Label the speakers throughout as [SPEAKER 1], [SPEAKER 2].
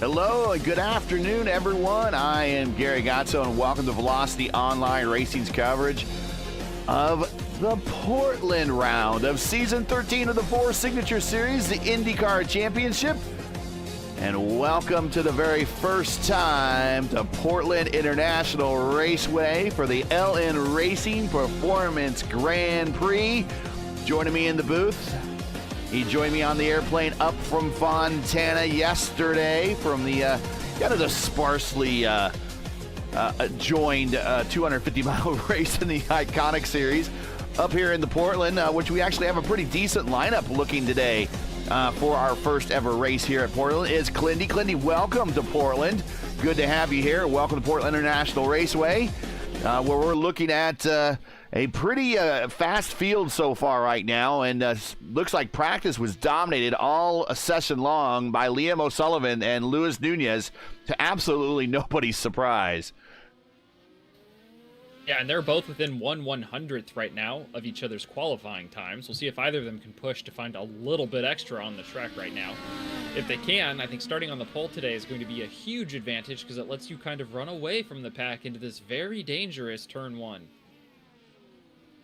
[SPEAKER 1] Hello and good afternoon, everyone. I am Gary Godsoe, and welcome to Velocity Online Racing's coverage of the Portland round of Season 13 of the VOR Signature Series, the IndyCar Championship. And welcome to the very first time to Portland International Raceway for the LN Racing Performance Grand Prix. Joining me in the booth, he joined me on the airplane up from Fontana yesterday from the kind of the sparsely joined 250-mile race in the Iconic Series up here in the Portland, which we actually have a pretty decent lineup looking today for our first ever race here at Portland. Is Clendy. Clendy, welcome to Portland. Good to have you here. Welcome to Portland International Raceway, where we're looking at a pretty fast field so far right now, and looks like practice was dominated all a session long by Liam O'Sullivan and Luis Nunez, to absolutely nobody's surprise.
[SPEAKER 2] Yeah, and they're both within 1/100th right now of each other's qualifying times. We'll see if either of them can push to find a little bit extra on the track right now. If they can, I think starting on the pole today is going to be a huge advantage because it lets you kind of run away from the pack into this very dangerous turn one.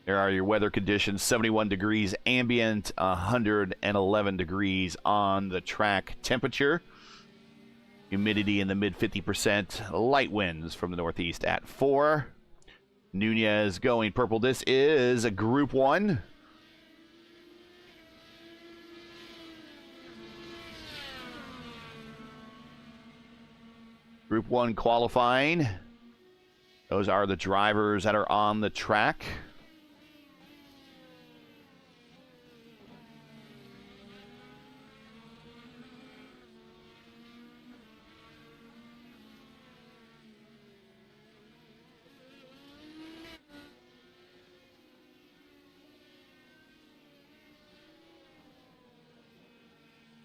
[SPEAKER 1] There are your weather conditions: 71 degrees ambient, 111 degrees on the track temperature. Humidity in the mid 50%, light winds from the northeast at 4. Nunez going purple. This is a Group 1. Group 1 qualifying. Those are the drivers that are on the track.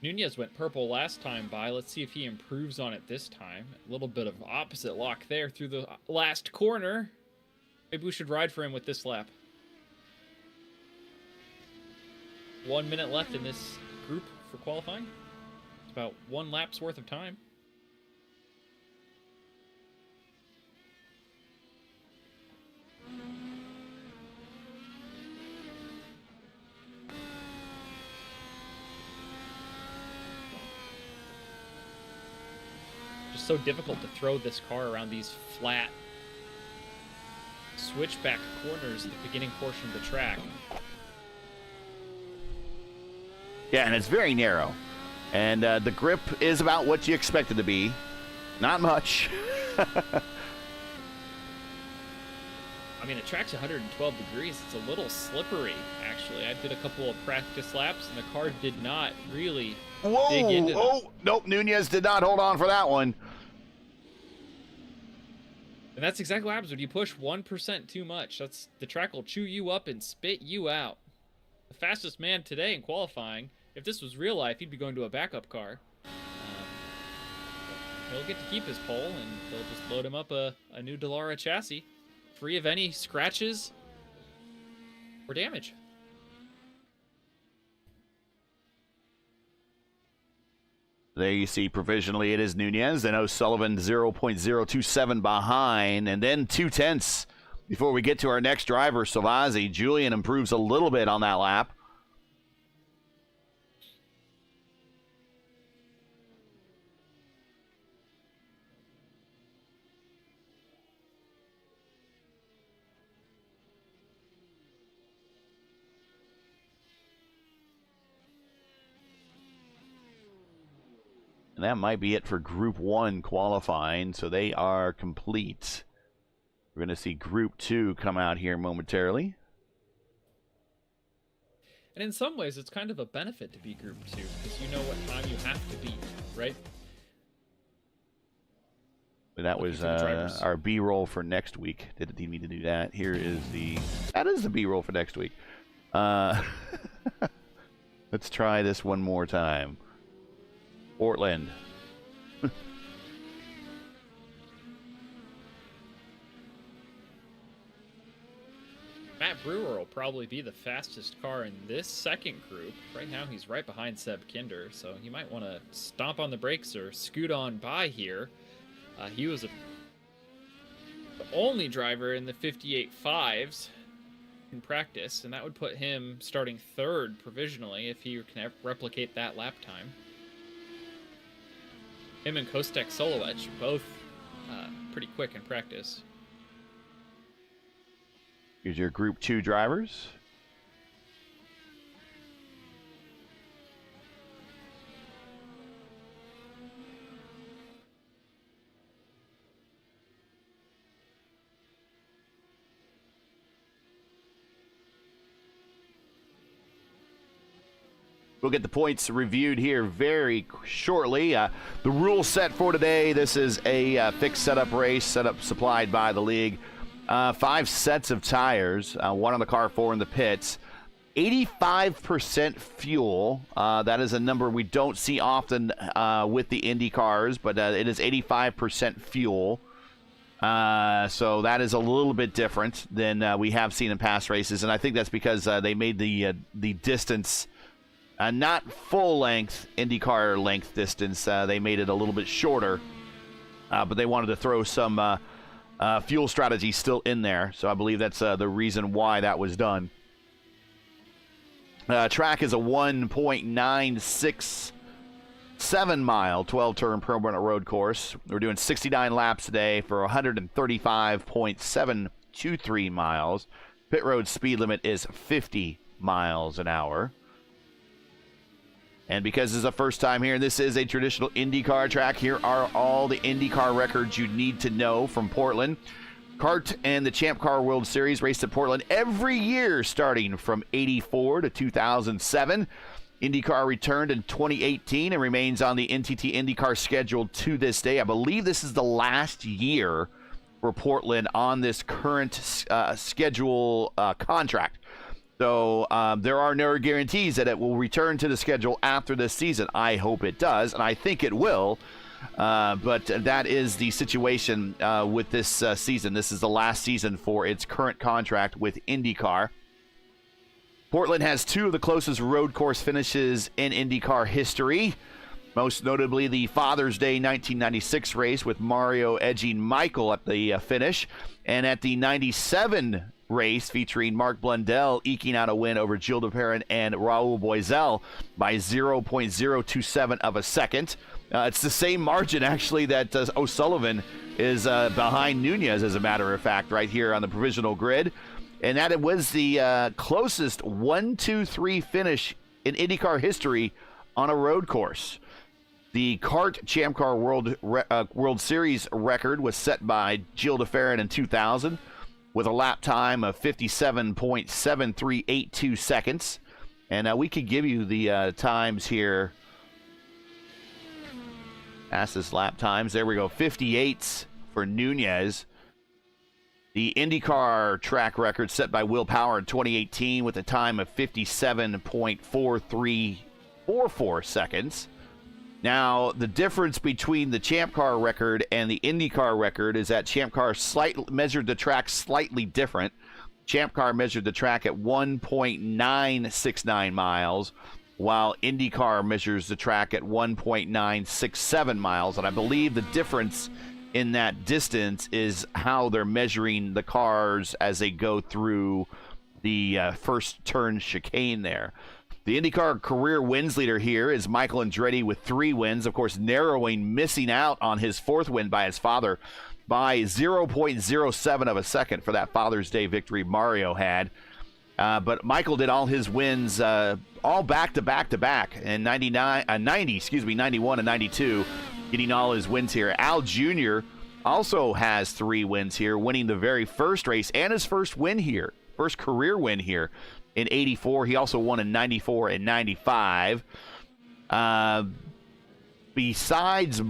[SPEAKER 2] Nunez went purple last time by. Let's see if he improves on it this time. A little bit of opposite lock there through the last corner. Maybe we should ride for him with this lap. 1 minute left in this group for qualifying. It's about 1 lap's worth of time. So difficult to throw this car around these flat switchback corners at the beginning portion of the track.
[SPEAKER 1] Yeah, and it's very narrow. And the grip is about what you expect it to be. Not much.
[SPEAKER 2] I mean, the track's 112 degrees. It's a little slippery, actually. I did a couple of practice laps, and the car did not really dig into
[SPEAKER 1] Oh, nope, Nunez did not hold on for that one.
[SPEAKER 2] And that's exactly what happens when you push 1% too much. The track will chew you up and spit you out. The fastest man today in qualifying, if this was real life, he'd be going to a backup car. He'll get to keep his pole, and they'll just load him up a new Dallara chassis, free of any scratches or damage.
[SPEAKER 1] There you see provisionally it is Nunez, then O'Sullivan 0.027 behind, and then 0.2 before we get to our next driver, Salvazzi. Julian improves a little bit on that lap. And that might be it for Group 1 qualifying, so they are complete. We're going to see Group 2 come out here momentarily.
[SPEAKER 2] And in some ways, it's kind of a benefit to be Group 2, because you know what time you have to beat, right?
[SPEAKER 1] But that was our B-roll for next week. Didn't need me to do that. Here is that is the B-roll for next week. Let's try this one more time. Portland.
[SPEAKER 2] Matt Brewer will probably be the fastest car in this second group. Right now, he's right behind Seb Kinder, so you might want to stomp on the brakes or scoot on by here. He was the only driver in the 58.5s in practice, and that would put him starting third provisionally if he can replicate that lap time. Him and Kostek Solowec, both pretty quick in practice.
[SPEAKER 1] Here's your Group 2 drivers. We'll get the points reviewed here very shortly. The rule set for today, this is a fixed setup race, setup supplied by the league. 5 sets of tires, 1 on the car, 4 in the pits. 85% fuel. That is a number we don't see often with the Indy cars, but it is 85% fuel. So that is a little bit different than we have seen in past races, and I think that's because they made the distance not full length, IndyCar length distance. They made it a little bit shorter, but they wanted to throw some fuel strategy still in there. So I believe that's the reason why that was done. Track is a 1.967 mile 12-turn permanent road course. We're doing 69 laps today for 135.723 miles. Pit road speed limit is 50 miles an hour. And because this is the first time here, and this is a traditional IndyCar track, here are all the IndyCar records you need to know from Portland. Kart and the Champ Car World Series raced at Portland every year starting from 84 to 2007. IndyCar returned in 2018 and remains on the NTT IndyCar schedule to this day. I believe this is the last year for Portland on this current schedule contract. So there are no guarantees that it will return to the schedule after this season. I hope it does, and I think it will. But that is the situation with this season. This is the last season for its current contract with IndyCar. Portland has 2 of the closest road course finishes in IndyCar history. Most notably the Father's Day 1996 race with Mario edging Michael at the finish. And at the 97 race featuring Mark Blundell eking out a win over Gilles de Perrin and Raul Boisel by 0.027 of a second. It's the same margin, actually, that O'Sullivan is behind Nunez, as a matter of fact, right here on the provisional grid. And that it was the closest 1-2-3 finish in IndyCar history on a road course. The Kart Champ Car World Series record was set by Gilles de Ferrin in 2000 with a lap time of 57.7382 seconds. And we could give you the times here. Fastest lap times. There we go. 58 for Nunez. The IndyCar track record set by Will Power in 2018 with a time of 57.4344 seconds. Now, the difference between the Champ Car record and the IndyCar record is that Champ Car measured the track slightly different. Champ Car measured the track at 1.969 miles, while IndyCar measures the track at 1.967 miles. And I believe the difference in that distance is how they're measuring the cars as they go through the first turn chicane there. The IndyCar career wins leader here is Michael Andretti with 3 wins, of course missing out on his 4th win by his father by 0.07 of a second for that Father's Day victory Mario had. But Michael did all his wins all back to back in 91 and 92, getting all his wins here. Al Jr. also has 3 wins here, winning the very first race and his first win here, first career win here. In 84, he also won in 94 and 95. Besides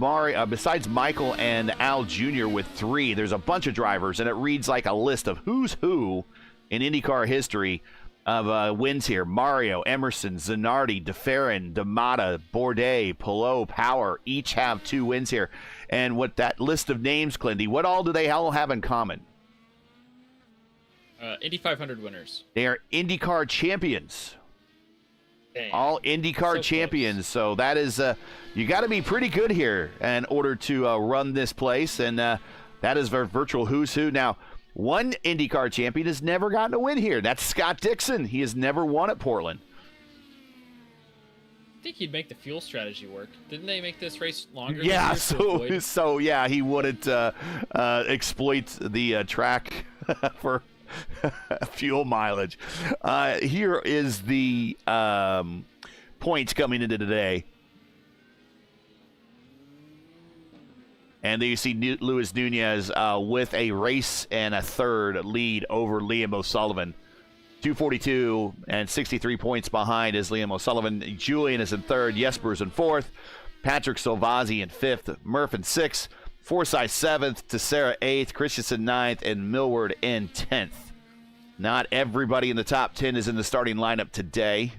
[SPEAKER 1] Michael and Al Jr. with 3, there's a bunch of drivers, and it reads like a list of who's who in IndyCar history of wins here. Mario, Emerson, Zanardi, DeFerrin, D'Amata, Bourdais, Pilot, Power, each have 2 wins here. And what that list of names, Clindy, what all do they all have in common?
[SPEAKER 2] Indy 500 winners.
[SPEAKER 1] They are IndyCar champions.
[SPEAKER 2] Dang.
[SPEAKER 1] All IndyCar champions.
[SPEAKER 2] Close.
[SPEAKER 1] So that is, you got to be pretty good here in order to run this place. And that is our virtual who's who. Now, one IndyCar champion has never gotten a win here. That's Scott Dixon. He has never won at Portland.
[SPEAKER 2] I think he'd make the fuel strategy work. Didn't they make this race longer?
[SPEAKER 1] Yeah,
[SPEAKER 2] this year
[SPEAKER 1] so yeah, he wouldn't exploit the track for fuel mileage. Here is the points coming into today. And there you see Luis Nunez with a race and a third lead over Liam O'Sullivan. 242 and 63 points behind is Liam O'Sullivan. Julian is in third. Jesper's in fourth. Patrick Salvazzi in fifth. Murph in sixth. Forsyth seventh. Teixeira eighth. Christensen ninth. And Millward in 10th. Not everybody in the top 10 is in the starting lineup today.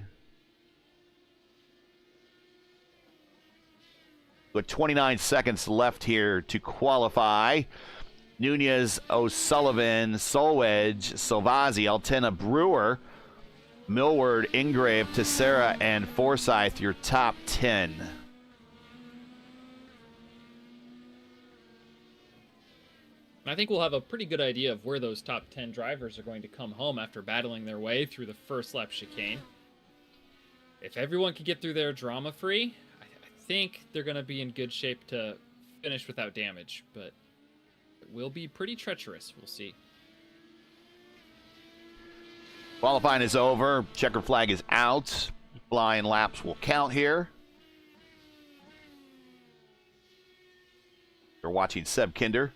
[SPEAKER 1] With 29 seconds left here to qualify. Nunez, O'Sullivan, Solwedge, Salvazzi, Altena, Brewer, Millward, Ingrave, Teixeira, and Forsyth, your top 10.
[SPEAKER 2] I think we'll have a pretty good idea of where those top 10 drivers are going to come home after battling their way through the first lap chicane. If everyone can get through there drama-free, I think they're going to be in good shape to finish without damage, but it will be pretty treacherous. We'll see.
[SPEAKER 1] Qualifying is over. Checker flag is out. Flying laps will count here. You're watching Seb Kinder.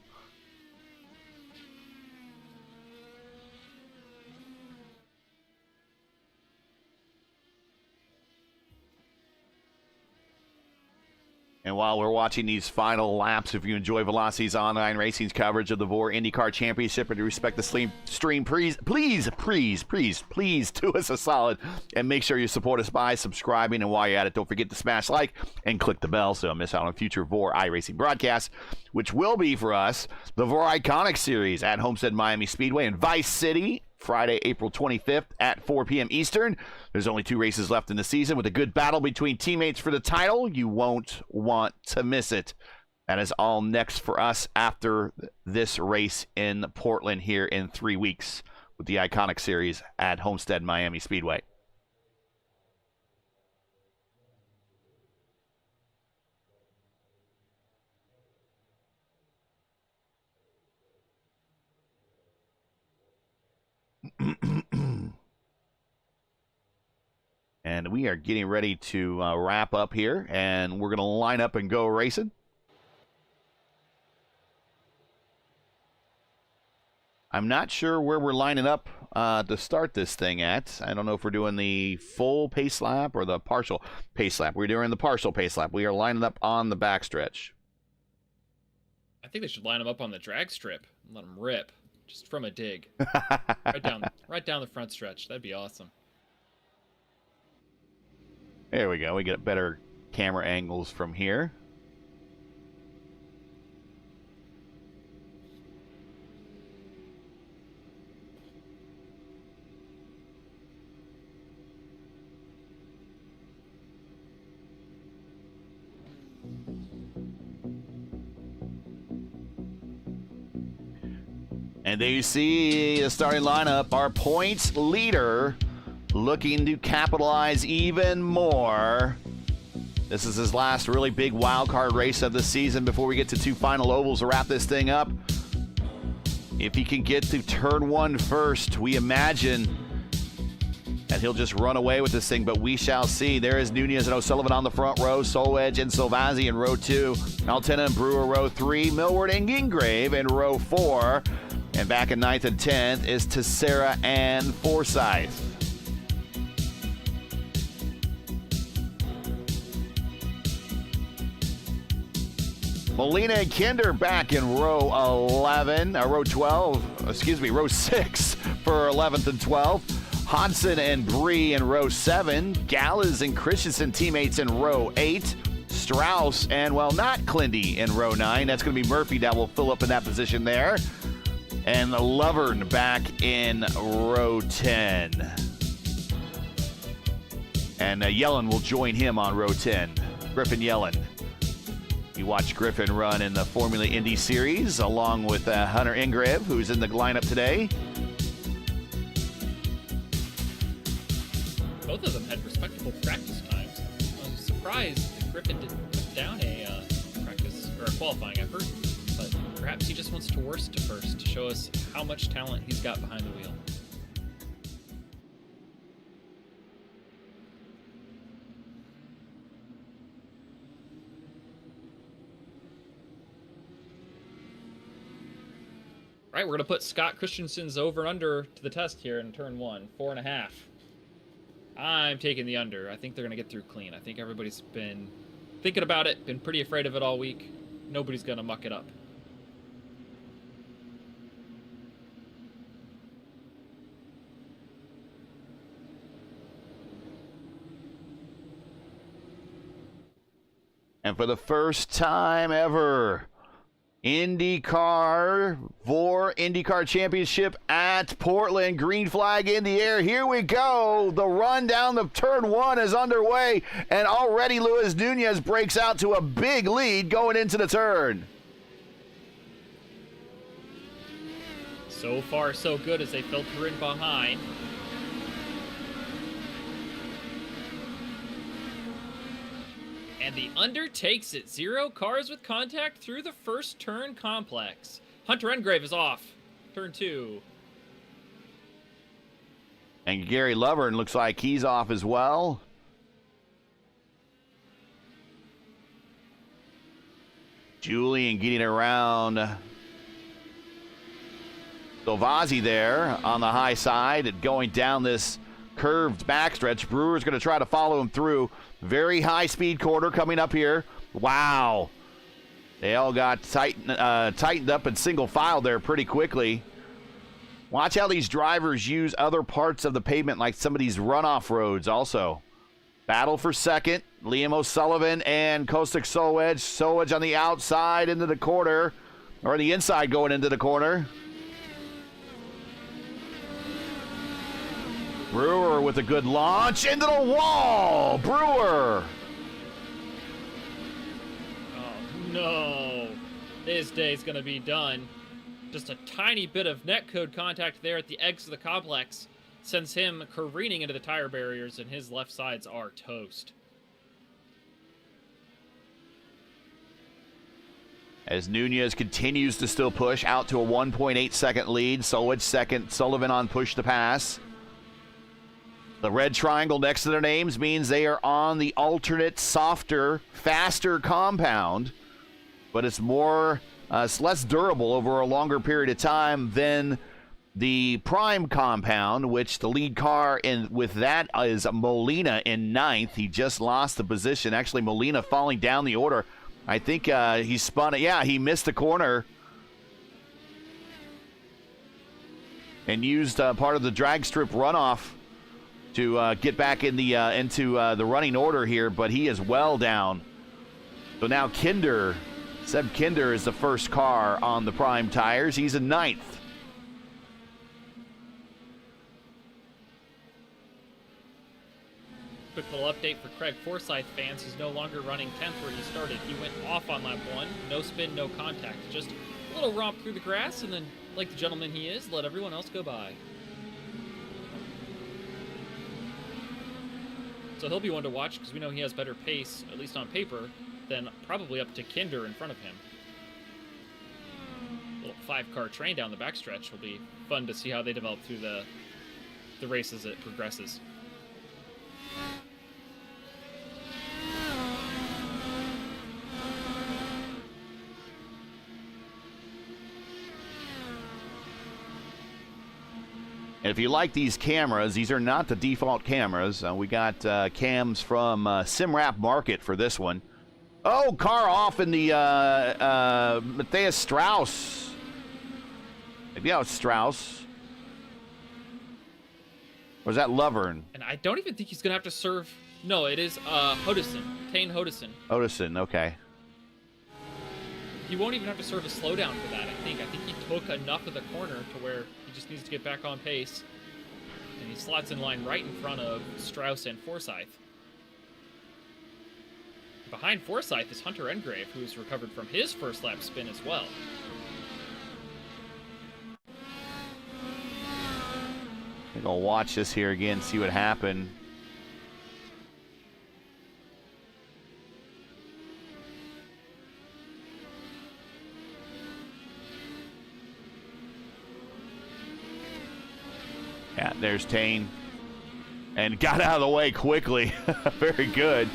[SPEAKER 1] And while we're watching these final laps, if you enjoy Velocity's online racing's coverage of the VOR IndyCar Championship and you respect the stream, please do us a solid and make sure you support us by subscribing. And while you're at it, don't forget to smash like and click the bell so you don't miss out on future VOR iRacing broadcasts, which will be for us the VOR Iconic Series at Homestead Miami Speedway in Vice City, Friday, April 25th at 4 p.m. Eastern. There's only 2 races left in the season with a good battle between teammates for the title. You won't want to miss it. That is all next for us after this race in Portland here in 3 weeks with the Iconic Series at Homestead Miami Speedway. And we are getting ready to wrap up here, and we're going to line up and go racing. I'm not sure where we're lining up to start this thing at. I don't know if we're doing the full pace lap or the partial pace lap. We're doing the partial pace lap. We are lining up on the backstretch.
[SPEAKER 2] I think they should line them up on the drag strip and let them rip, just from a dig. right down the front stretch. That'd be awesome.
[SPEAKER 1] There we go. We get better camera angles from here. And there you see the starting lineup. Our points leader looking to capitalize even more. This is his last really big wild card race of the season before we get to 2 final ovals to wrap this thing up. If he can get to turn 1 first, we imagine that he'll just run away with this thing, but we shall see. There is Nunez and O'Sullivan on the front row, Solwedge and Salvazzi in row 2, Altena and Brewer row 3, Millward and Ingrave in row 4, and back in 9th and 10th is Teixeira and Forsyth. Molina and Kinder back in row 6 for 11th and 12th. Hodson and Prix in row 7. Gallas and Christensen teammates in row 8. Strauss and, well, not Klindy in row 9. That's going to be Murphy that will fill up in that position there. And Lovern back in row 10. And Yellen will join him on row 10. Griffin Yellen. You watch Griffin run in the Formula Indy Series along with Hunter Ingrave, who's in the lineup today.
[SPEAKER 2] Both of them had respectable practice times. I was surprised that Griffin didn't put down a practice or a qualifying effort, but perhaps he just wants to worst to first to show us how much talent he's got behind the wheel. All right, we're going to put Scott Christensen's over and under to the test here in turn 1, 4.5. I'm taking the under. I think they're going to get through clean. I think everybody's been thinking about it, been pretty afraid of it all week. Nobody's going to muck it up.
[SPEAKER 1] And for the first time ever, IndyCar, VOR IndyCar Championship at Portland. Green flag in the air. Here we go. The run down the turn 1 is underway, and already Luis Nunez breaks out to a big lead going into the turn.
[SPEAKER 2] So far, so good as they filter in behind. And the under takes it. 0 cars with contact through the first turn complex. Hunter Engrave is off. Turn 2.
[SPEAKER 1] And Gary Lovern looks like he's off as well. Julian getting around Silvazzi there on the high side and going down this curved backstretch. Brewer's going to try to follow him through. Very high-speed quarter coming up here. Wow. They all got tightened up in single file there pretty quickly. Watch how these drivers use other parts of the pavement, like some of these runoff roads also. Battle for second. Liam O'Sullivan and Kostik Solwedge. Solwedge on the outside into the corner, or the inside going into the corner. Brewer with a good launch into the wall. Brewer.
[SPEAKER 2] Oh, no. His day's going to be done. Just a tiny bit of netcode contact there at the exit of the complex sends him careening into the tire barriers, and his left sides are toast.
[SPEAKER 1] As Nunez continues to still push out to a 1.8 second lead. Solwedge second. Sullivan on push to pass. The red triangle next to their names means they are on the alternate, softer, faster compound, but it's less durable over a longer period of time than the prime compound, which the lead car with that is Molina in 9th. He just lost the position. Actually, Molina falling down the order. I think he spun it. Yeah, he missed the corner and used part of the drag strip runoff to get back in the into the running order here, but he is well down. So now Seb Kinder is the first car on the prime tires. He's in 9th.
[SPEAKER 2] Quick little update for Craig Forsyth fans. He's no longer running 10th where he started. He went off on lap 1. No spin, no contact. Just a little romp through the grass, and then, like the gentleman he is, let everyone else go by. So he'll be one to watch because we know he has better pace, at least on paper, than probably up to Kinder in front of him. Little 5-car train down the backstretch will be fun to see how they develop through the race as it progresses.
[SPEAKER 1] And if you like these cameras, these are not the default cameras. We got cams from SimWrap Market for this one. Oh, car off in the Matthias Strauss. Maybe that was Strauss. Or is that Lovern?
[SPEAKER 2] And I don't even think he's going to have to serve. No, it is Hodison. Tane Hodison.
[SPEAKER 1] Hodison, okay.
[SPEAKER 2] he won't even have to serve a slowdown for that, I think. I think he took enough of the corner to where he just needs to get back on pace. And he slots in line right in front of Strauss and Forsyth. Behind Forsyth is Hunter Engrave, who's recovered from his first lap spin as well.
[SPEAKER 1] I think I'll watch this here again, see what happened. Yeah, there's Tane. And got out of the way quickly. Very good.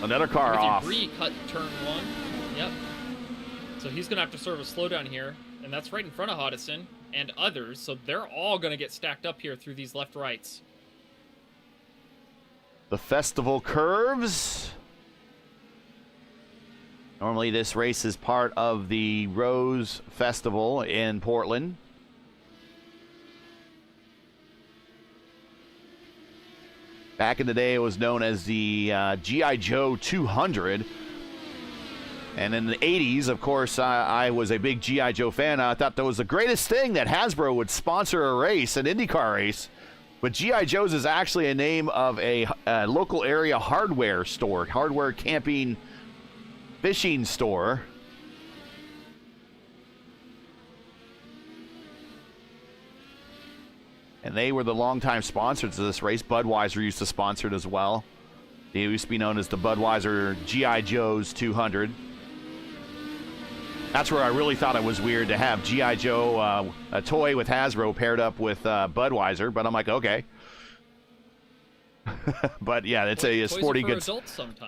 [SPEAKER 1] Another car off.
[SPEAKER 2] Prix cut turn 1. Yep. So he's going to have to serve a slowdown here. And that's right in front of Hodison and others. So they're all going to get stacked up here through these left-rights.
[SPEAKER 1] The festival curves. Normally this race is part of the Rose Festival in Portland. Back in the day, it was known as the G.I. Joe 200. And in the 80s, of course, I was a big G.I. Joe fan. I thought that was the greatest thing that Hasbro would sponsor a race, an IndyCar race. But G.I. Joe's is actually a name of a local area hardware store, hardware camping fishing store. And they were the longtime sponsors of this race. Budweiser used to sponsor it as well. They used to be known as the Budweiser G.I. Joe's 200. That's where I really thought it was weird to have G.I. Joe, a toy with Hasbro paired up with Budweiser. But I'm like, okay. But yeah, it's a sporting goods.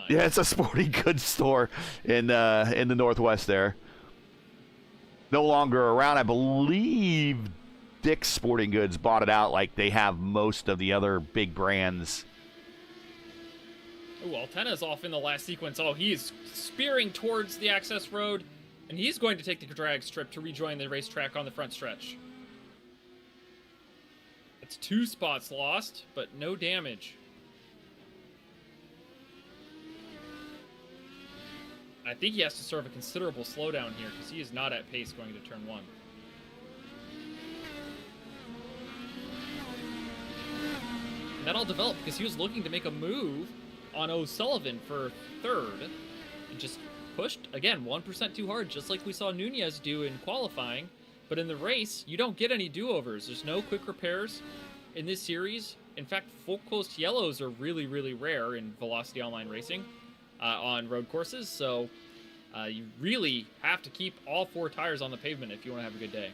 [SPEAKER 1] Yeah, it's a sporting goods store in the Northwest there. No longer around, I believe. Dick's Sporting Goods bought it out like they have most of the other big brands.
[SPEAKER 2] Oh, Altena's off in the last sequence. Oh, he's spearing towards the access road, and he's going to take the drag strip to rejoin the racetrack on the front stretch. That's 2 spots lost, but no damage. I think he has to serve a considerable slowdown here because he is not at pace going to turn 1. And that all developed because he was looking to make a move on O'Sullivan for 3rd and just pushed, again, 1% too hard, just like we saw Nunez do in qualifying. But in the race, you don't get any do-overs. There's no quick repairs in this series. In fact, full coast yellows are really, really rare in Velocity Online Racing on road courses. So you really have to keep all 4 tires on the pavement if you want to have a good day.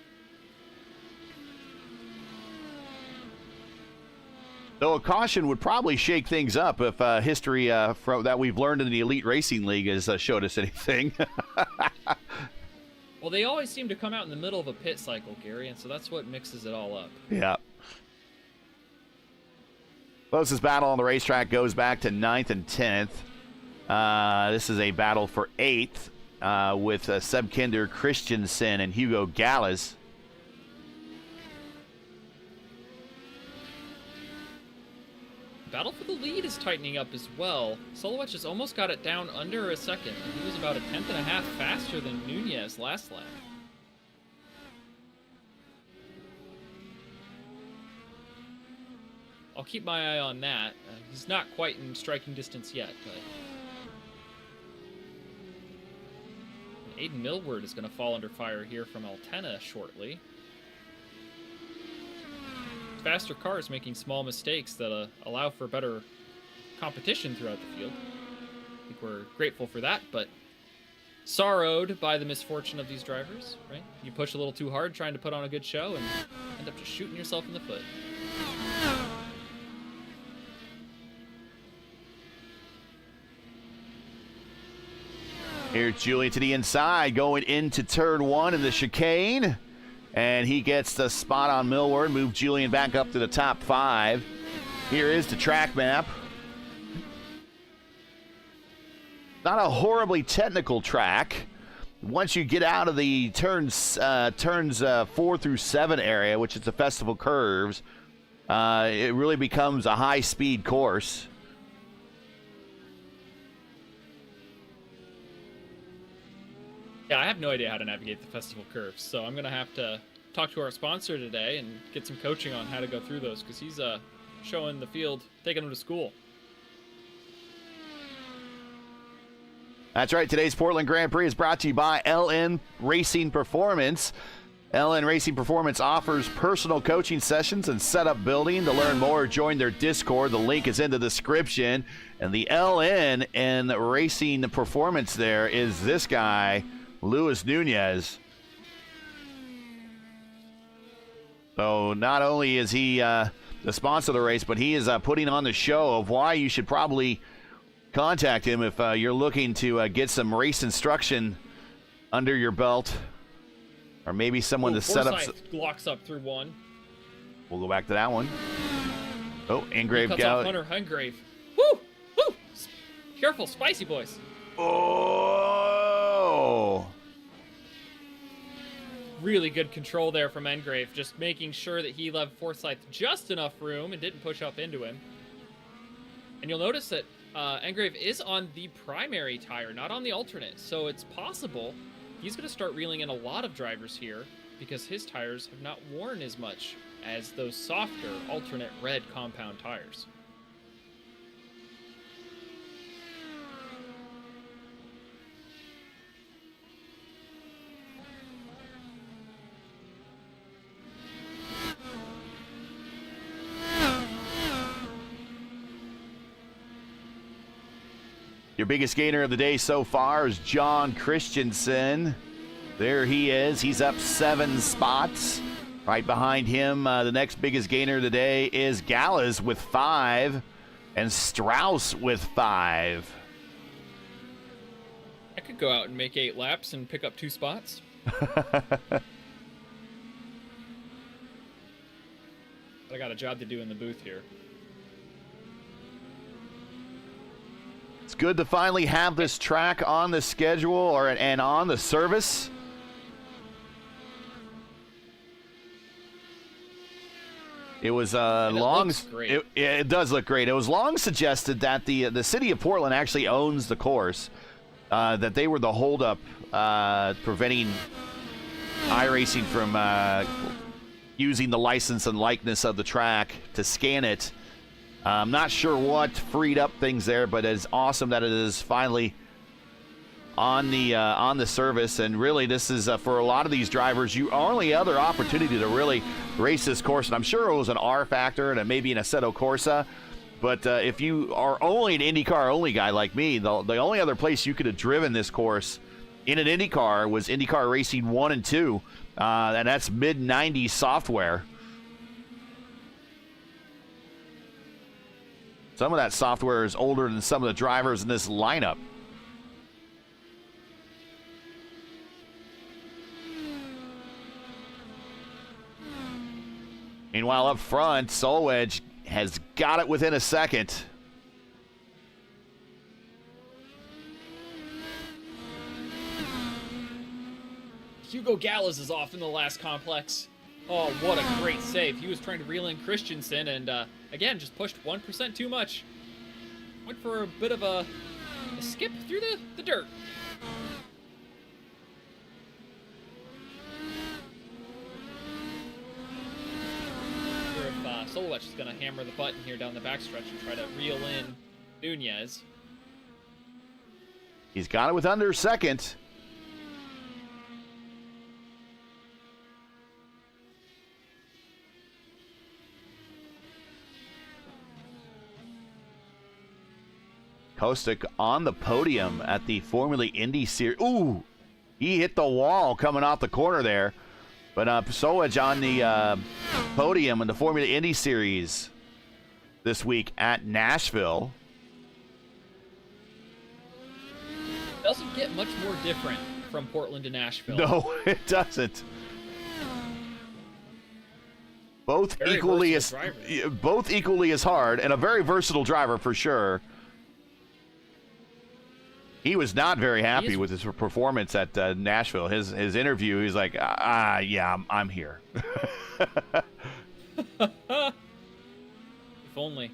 [SPEAKER 1] Though a caution would probably shake things up if history that we've learned in the Elite Racing League has showed us anything.
[SPEAKER 2] Well, they always seem to come out in the middle of a pit cycle, Gary, and so that's what mixes it all up.
[SPEAKER 1] Yeah. Closest battle on the racetrack goes back to 9th and 10th. This is a battle for 8th with Seb Kinder, Christensen, and Hugo Gallas.
[SPEAKER 2] Battle for the lead is tightening up as well. Solowich has almost got it down under a second. He was about 1.5 tenths faster than Nunez last lap. I'll keep my eye on that. He's not quite in striking distance yet, but... Aiden Millward is going to fall under fire here from Altena shortly. Faster cars making small mistakes that allow for better competition throughout the field. I think we're grateful for that, but sorrowed by the misfortune of these drivers, right? You push a little too hard trying to put on a good show and end up just shooting yourself in the foot.
[SPEAKER 1] Here's Julian to the inside, going into turn 1 in the chicane. And he gets the spot on Millward, move Julian back up to the top 5. Here is the track map. Not a horribly technical track. Once you get out of the turns 4 through 7 area, which is the festival curves, it really becomes a high-speed course.
[SPEAKER 2] Yeah, I have no idea how to navigate the festival curves, so I'm gonna have to talk to our sponsor today and get some coaching on how to go through those, because he's showing the field, taking them to school.
[SPEAKER 1] That's right. Today's Portland Grand Prix is brought to you by LN Racing Performance. LN Racing Performance offers personal coaching sessions and setup building. To learn more, join their Discord. The link is in the description. And the LN and Racing Performance there is this guy, Luis Nunez. So not only is he the sponsor of the race, but he is putting on the show of why you should probably contact him if you're looking to get some race instruction under your belt. Or maybe someone to set up.
[SPEAKER 2] Locks up through one.
[SPEAKER 1] We'll go back to that one. Oh, Engrave
[SPEAKER 2] cuts off Hunter Hungrave. Woo! Woo! Careful, spicy boys.
[SPEAKER 1] Oh!
[SPEAKER 2] Really good control there from Engrave, just making sure that he left Forsyth just enough room and didn't push up into him. And you'll notice that Engrave is on the primary tire, not on the alternate, so it's possible he's going to start reeling in a lot of drivers here because his tires have not worn as much as those softer alternate red compound tires.
[SPEAKER 1] Your biggest gainer of the day so far is John Christensen. There he is. He's up 7 spots. Right behind him, the next biggest gainer of the day is Gallas with 5 and Strauss with 5.
[SPEAKER 2] I could go out and make 8 laps and pick up 2 spots. I got a job to do in the booth here.
[SPEAKER 1] It's good to finally have this track on the schedule and on the service. It was long. It does look great. It was long suggested that the city of Portland actually owns the course. That they were the holdup preventing iRacing from using the license and likeness of the track to scan it. I'm not sure what freed up things there, but it's awesome that it is finally on the service. And really, this is for a lot of these drivers, your only other opportunity to really race this course. And I'm sure it was an R factor and maybe an Assetto Corsa. But if you are only an IndyCar only guy like me, the only other place you could have driven this course in an IndyCar was IndyCar Racing 1 and 2, and that's mid-90s software. Some of that software is older than some of the drivers in this lineup. Meanwhile, up front, Solwedge has got it within a second.
[SPEAKER 2] Hugo Gallas is off in the last complex. Oh, what a great save. He was trying to reel in Christensen and, again, just pushed 1% too much. Went for a bit of a skip through the dirt. Solowetch is going to hammer the button here down the backstretch and try to reel in Nunez.
[SPEAKER 1] He's got it with under second. Kostic on the podium at the Formula Indy Series. Ooh, he hit the wall coming off the corner there. But Solwedge on the podium in the Formula Indy Series this week at Nashville.
[SPEAKER 2] Doesn't get much more different from Portland to Nashville.
[SPEAKER 1] No, it doesn't. Both equally as hard, and a very versatile driver for sure. He was not very happy with his performance at Nashville. His interview, he's like, yeah, I'm here.
[SPEAKER 2] If only.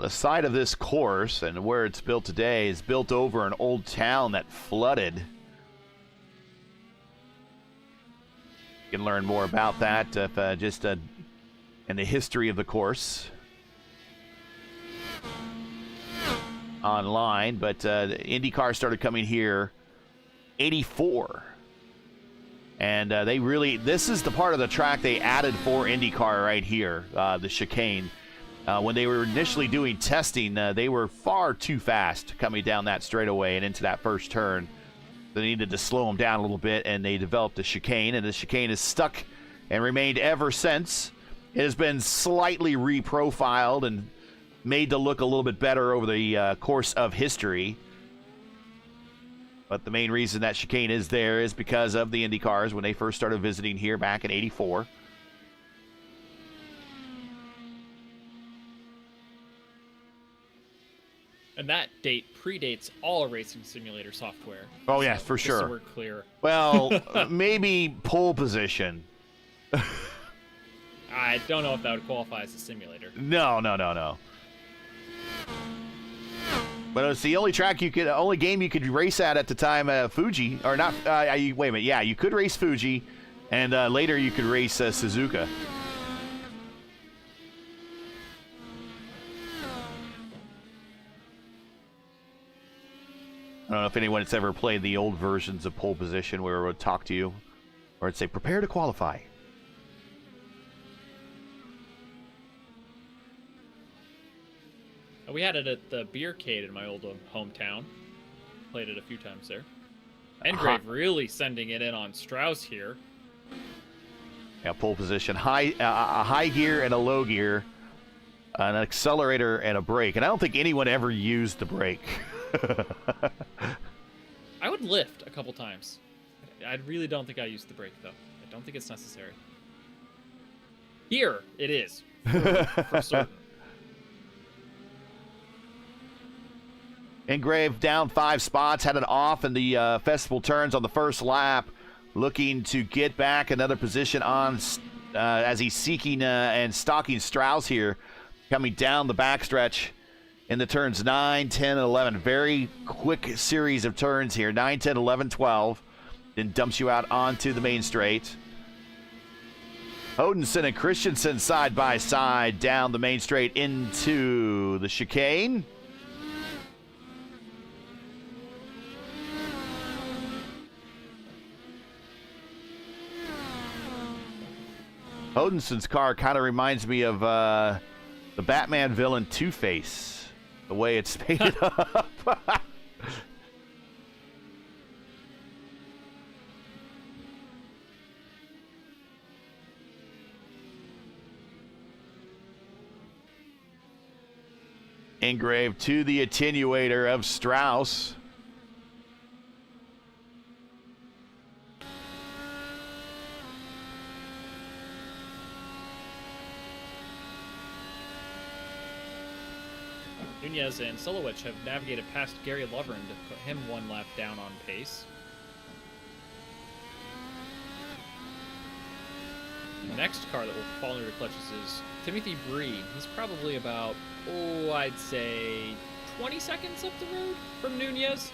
[SPEAKER 1] The site of this course and where it's built today is built over an old town that flooded. You can learn more about that if, in the history of the course online. But IndyCar started coming here 84. And this is the part of the track they added for IndyCar right here, the chicane. When they were initially doing testing, they were far too fast coming down that straightaway and into that first turn. They needed to slow them down a little bit, and they developed a chicane, and the chicane is stuck and remained ever since. It has been slightly reprofiled and made to look a little bit better over the course of history. But the main reason that chicane is there is because of the IndyCars when they first started visiting here back in '84.
[SPEAKER 2] And that date predates all racing simulator software.
[SPEAKER 1] Oh, yeah, for sure.
[SPEAKER 2] So we're clear.
[SPEAKER 1] Well, maybe pole position.
[SPEAKER 2] I don't know if that would qualify as a simulator.
[SPEAKER 1] No. But it's the only only game you could race at the time. Fuji, or not? Wait a minute. Yeah, you could race Fuji, and later you could race Suzuka. I don't know if anyone's ever played the old versions of pole position where it would talk to you, or it'd say, "Prepare to qualify."
[SPEAKER 2] We had it at the Beercade in my old hometown. Played it a few times there. Engrave really sending it in on Strauss here.
[SPEAKER 1] Yeah, pole position, a high gear and a low gear, an accelerator and a brake. And I don't think anyone ever used the brake.
[SPEAKER 2] I would lift a couple times. I really don't think I used the brake, though. I don't think it's necessary. Here, it is. For certain.
[SPEAKER 1] Engrave down 5 spots, had it off in the festival turns on the first lap, looking to get back another position on as he's seeking and stalking Strauss here, coming down the backstretch in the turns 9, 10, and 11. Very quick series of turns here, 9, 10, 11, 12. Then dumps you out onto the main straight. Hodenson and Christensen side by side down the main straight into the chicane. Hodenson's car kind of reminds me of the Batman villain Two-Face, the way it's painted up. Engraved to the attenuator of Strauss.
[SPEAKER 2] Nunez and Solowich have navigated past Gary Lovern to put him 1 lap down on pace. The next car that will fall under the clutches is Timothy Bree. He's probably about, I'd say 20 seconds up the road from Nunez.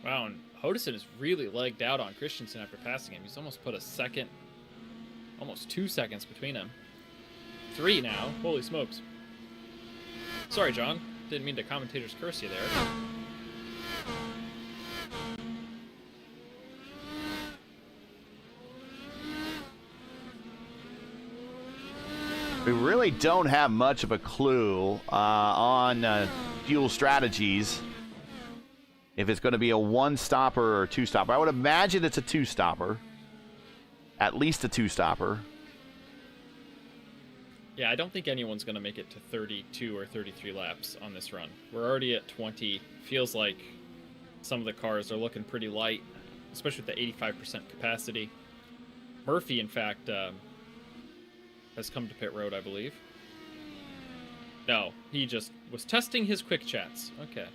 [SPEAKER 2] Wow, and Hodison has really legged out on Christensen after passing him. He's almost put a second, almost 2 seconds between him. 3 now. Holy smokes. Sorry, John. Didn't mean to commentator's curse you there.
[SPEAKER 1] We really don't have much of a clue on fuel strategies if it's going to be a one-stopper or a two-stopper. I would imagine it's a two-stopper. At least a two-stopper.
[SPEAKER 2] Yeah, I don't think anyone's going to make it to 32 or 33 laps on this run. We're already at 20. Feels like some of the cars are looking pretty light, especially with the 85% capacity. Murphy, in fact, has come to pit road, I believe. No, he just was testing his quick chats. Okay.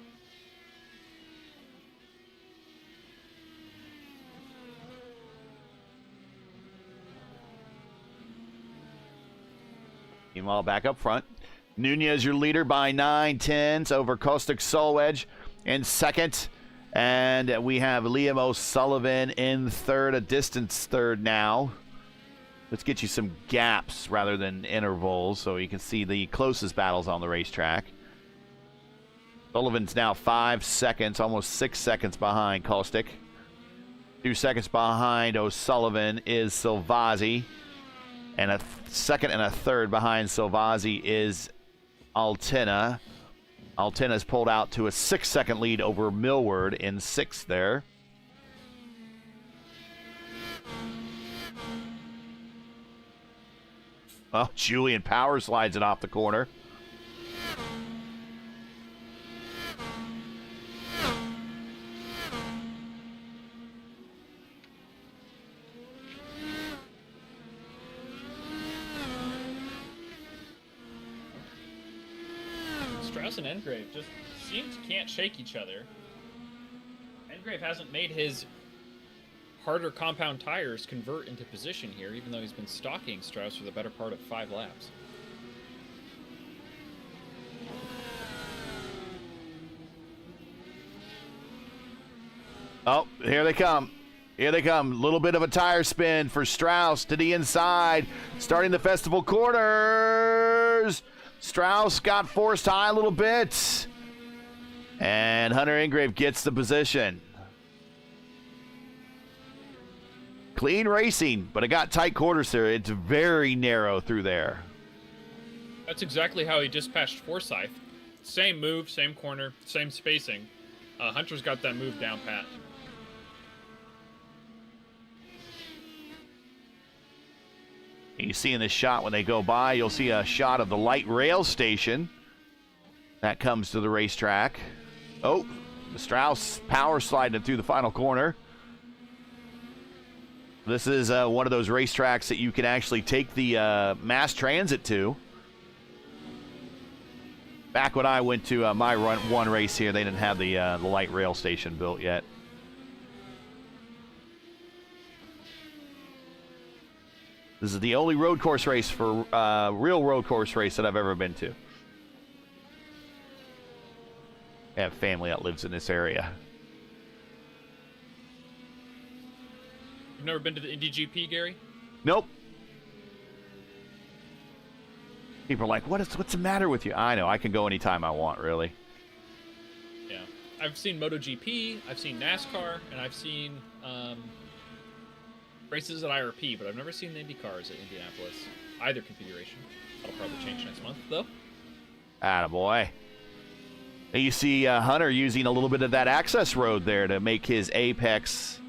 [SPEAKER 1] Meanwhile, back up front, Nunez, your leader by 9/10 over Caustic Solwedge in second. And we have Liam O'Sullivan in third, a distance third now. Let's get you some gaps rather than intervals so you can see the closest battles on the racetrack. Sullivan's now 5 seconds, almost 6 seconds behind Caustic. 2 seconds behind O'Sullivan is Silvazzi. And a second and a third behind Silvazzi is Altina. Altina's pulled out to a 6-second lead over Millward in sixth there. Well, Julian power slides it off the corner.
[SPEAKER 2] Strauss and Engrave just seem to can't shake each other. Engrave hasn't made his harder compound tires convert into position here, even though he's been stalking Strauss for the better part of 5 laps.
[SPEAKER 1] Oh, here they come. Here they come. Little bit of a tire spin for Strauss to the inside. Starting the festival corners. Strauss got forced high a little bit. And Hunter Engrave gets the position. Clean racing, but it got tight quarters there. It's very narrow through there.
[SPEAKER 2] That's exactly how he dispatched Forsyth. Same move, same corner, same spacing. Hunter's got that move down pat.
[SPEAKER 1] You see in this shot when they go by, you'll see a shot of the light rail station that comes to the racetrack. Oh, Strauss power sliding through the final corner. This is one of those racetracks that you can actually take the mass transit to. Back when I went to my one race here, they didn't have the light rail station built yet. This is the only road course race for real road course race that I've ever been to. I have family that lives in this area.
[SPEAKER 2] You've never been to the Indy GP, Gary?
[SPEAKER 1] Nope. People are like, what's the matter with you? I know, I can go anytime I want, really.
[SPEAKER 2] Yeah. I've seen MotoGP, I've seen NASCAR, and I've seen races at IRP, but I've never seen the Indy cars at Indianapolis. Either configuration. That'll probably change next month, though.
[SPEAKER 1] Attaboy. And you see Hunter using a little bit of that access road there to make his apex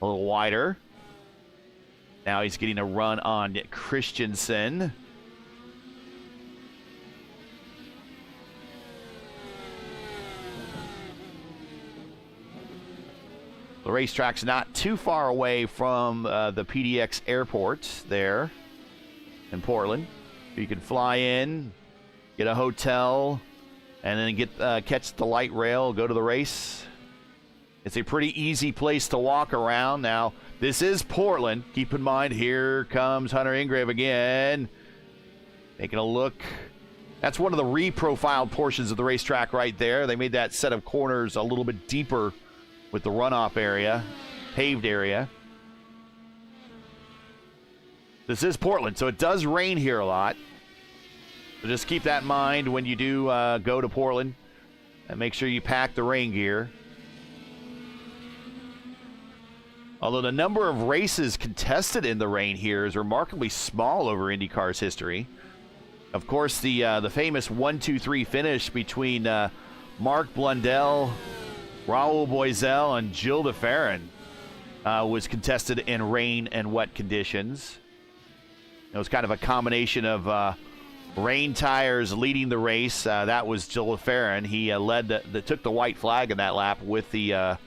[SPEAKER 1] a little wider. Now he's getting a run on Christensen. The racetrack's not too far away from the PDX airport there in Portland. You can fly in, get a hotel, and then catch the light rail, go to the race. It's a pretty easy place to walk around. Now, this is Portland. Keep in mind, here comes Hunter Engrave again. Taking a look. That's one of the reprofiled portions of the racetrack right there. They made that set of corners a little bit deeper with the runoff area, paved area. This is Portland, so it does rain here a lot. So just keep that in mind when you do go to Portland, and make sure you pack the rain gear. Although the number of races contested in the rain here is remarkably small over IndyCar's history. Of course, the famous 1-2-3 finish between Mark Blundell Raul Boisel and Gilles de Ferran was contested in rain and wet conditions. It was kind of a combination of rain tires leading the race. That was Gilles de Ferran. He took the white flag in that lap with the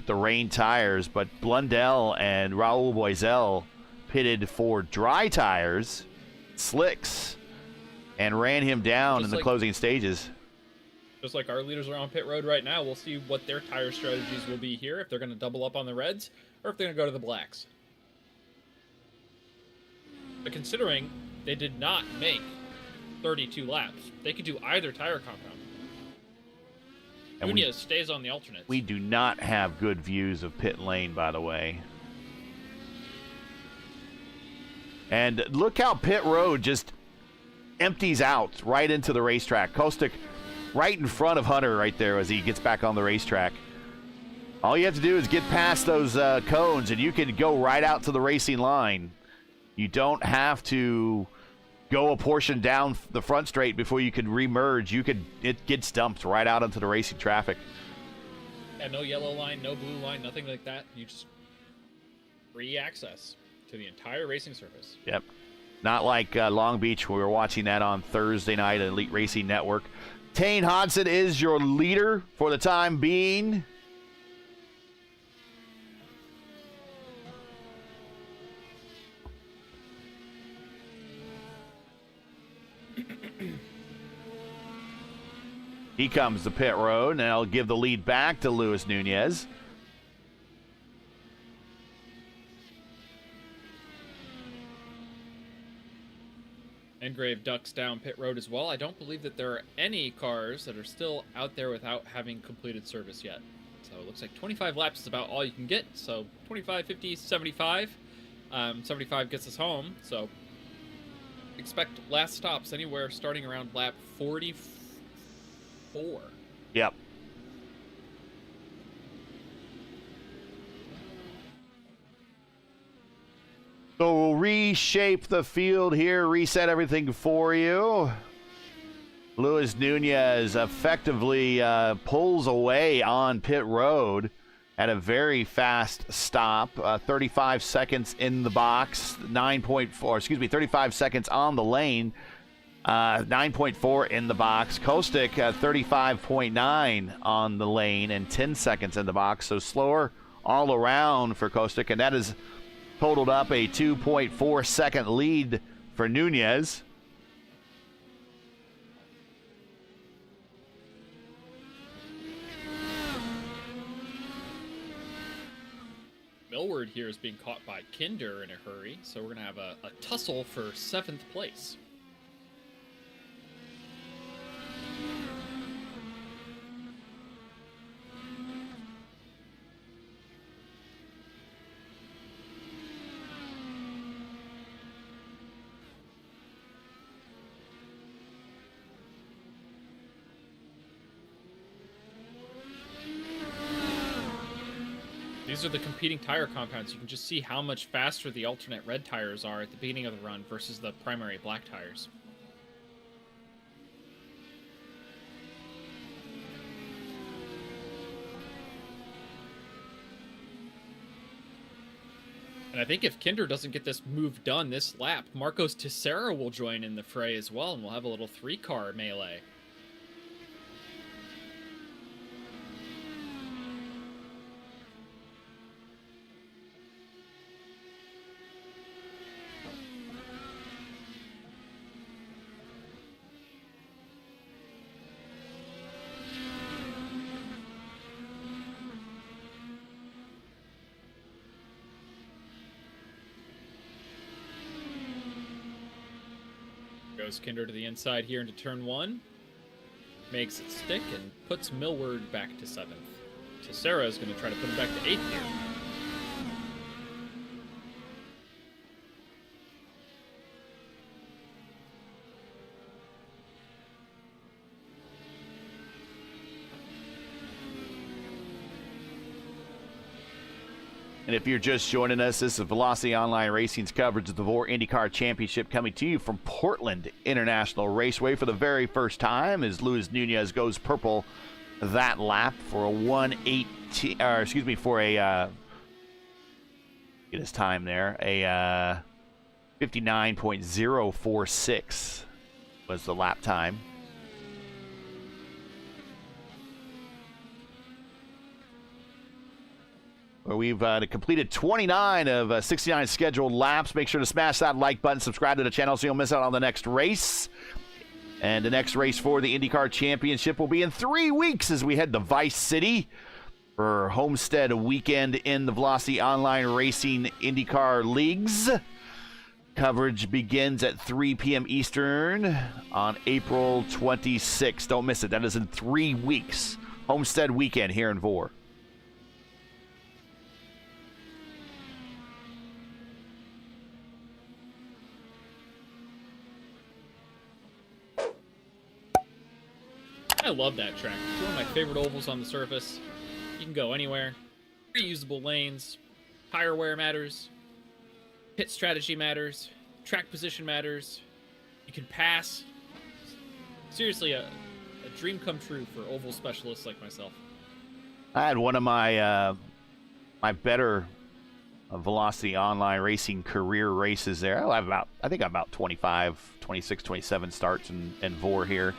[SPEAKER 1] rain tires, but Blundell and Raul Boisel pitted for dry tires, slicks, and ran him down in the closing stages.
[SPEAKER 2] Just like our leaders are on pit road right now, we'll see what their tire strategies will be here, if they're going to double up on the reds or if they're going to go to the blacks. But considering they did not make 32 laps, they could do either tire compound. Nunez stays on the alternates.
[SPEAKER 1] We do not have good views of pit lane, by the way. And look how pit road just empties out right into the racetrack. Kostic right in front of Hunter right there as he gets back on the racetrack. All you have to do is get past those cones and you can go right out to the racing line. You don't have to go a portion down the front straight before you can remerge. It gets dumped right out into the racing traffic.
[SPEAKER 2] Yeah, no yellow line, no blue line, nothing like that. You just free access to the entire racing surface.
[SPEAKER 1] Yep. Not like Long Beach. We were watching that on Thursday night at Elite Racing Network. Tane Hodson is your leader for the time being. He comes to pit road, and I'll give the lead back to Luis Nunez.
[SPEAKER 2] Engrave ducks down pit road as well. I don't believe that there are any cars that are still out there without having completed service yet. So it looks like 25 laps is about all you can get. So 25, 50, 75. 75 gets us home. So expect last stops anywhere starting around lap 44.
[SPEAKER 1] Yep. So we'll reshape the field here, reset everything for you. Luis Nunez effectively pulls away on pit road at a very fast stop. 35 seconds in the box, 35 seconds on the lane, 9.4 in the box. Kostic 35.9 on the lane and 10 seconds in the box. So slower all around for Kostic, and that is totaled up a 2.4 second lead for Nunez.
[SPEAKER 2] Millward here is being caught by Kinder in a hurry, so we're going to have a tussle for 7th place. These are the competing tire compounds. You can just see how much faster the alternate red tires are at the beginning of the run versus the primary black tires. And I think if Kinder doesn't get this move done this lap, Marcos Teixeira will join in the fray as well, and we'll have a little 3-car melee. Goes Kinder to the inside here into turn 1. Makes it stick and puts Millward back to 7th. Teixeira is going to try to put him back to 8th here.
[SPEAKER 1] And if you're just joining us, this is Velocity Online Racing's coverage of the VOR IndyCar Championship, coming to you from Portland International Raceway for the very first time as Luis Nunez goes purple that lap for a 1:18, or excuse me, for a get his time there, a 59.046 was the lap time. Where we've completed 29 of 69 scheduled laps. Make sure to smash that like button, subscribe to the channel so you'll miss out on the next race. And the next race for the IndyCar Championship will be in 3 weeks as we head to Vice City for Homestead weekend in the Velocity Online Racing IndyCar Leagues. Coverage begins at 3 p.m. Eastern on April 26th. Don't miss it. That is in 3 weeks. Homestead weekend here in VOR.
[SPEAKER 2] I love that track. It's one of my favorite ovals on the surface. You can go anywhere. Reusable lanes. Tire wear matters. Pit strategy matters. Track position matters. You can pass. Seriously, a dream come true for oval specialists like myself.
[SPEAKER 1] I had one of my my better Velocity Online Racing career races there. I think I'm about 25, 26, 27 starts in VOR here.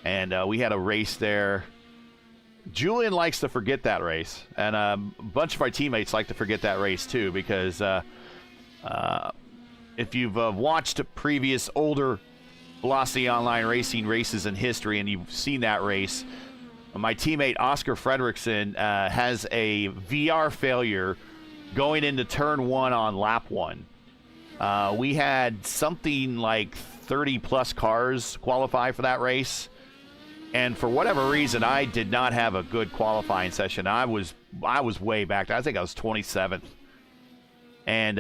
[SPEAKER 1] And we had a race there. Julian likes to forget that race. And a bunch of our teammates like to forget that race too, because if you've watched previous older Velocity Online Racing races in history and you've seen that race, my teammate Oscar Fredrickson has a VR failure going into turn 1 on lap 1. We had something like 30-plus cars qualify for that race. And for whatever reason, I did not have a good qualifying session. I was way back. I think I was 27th. And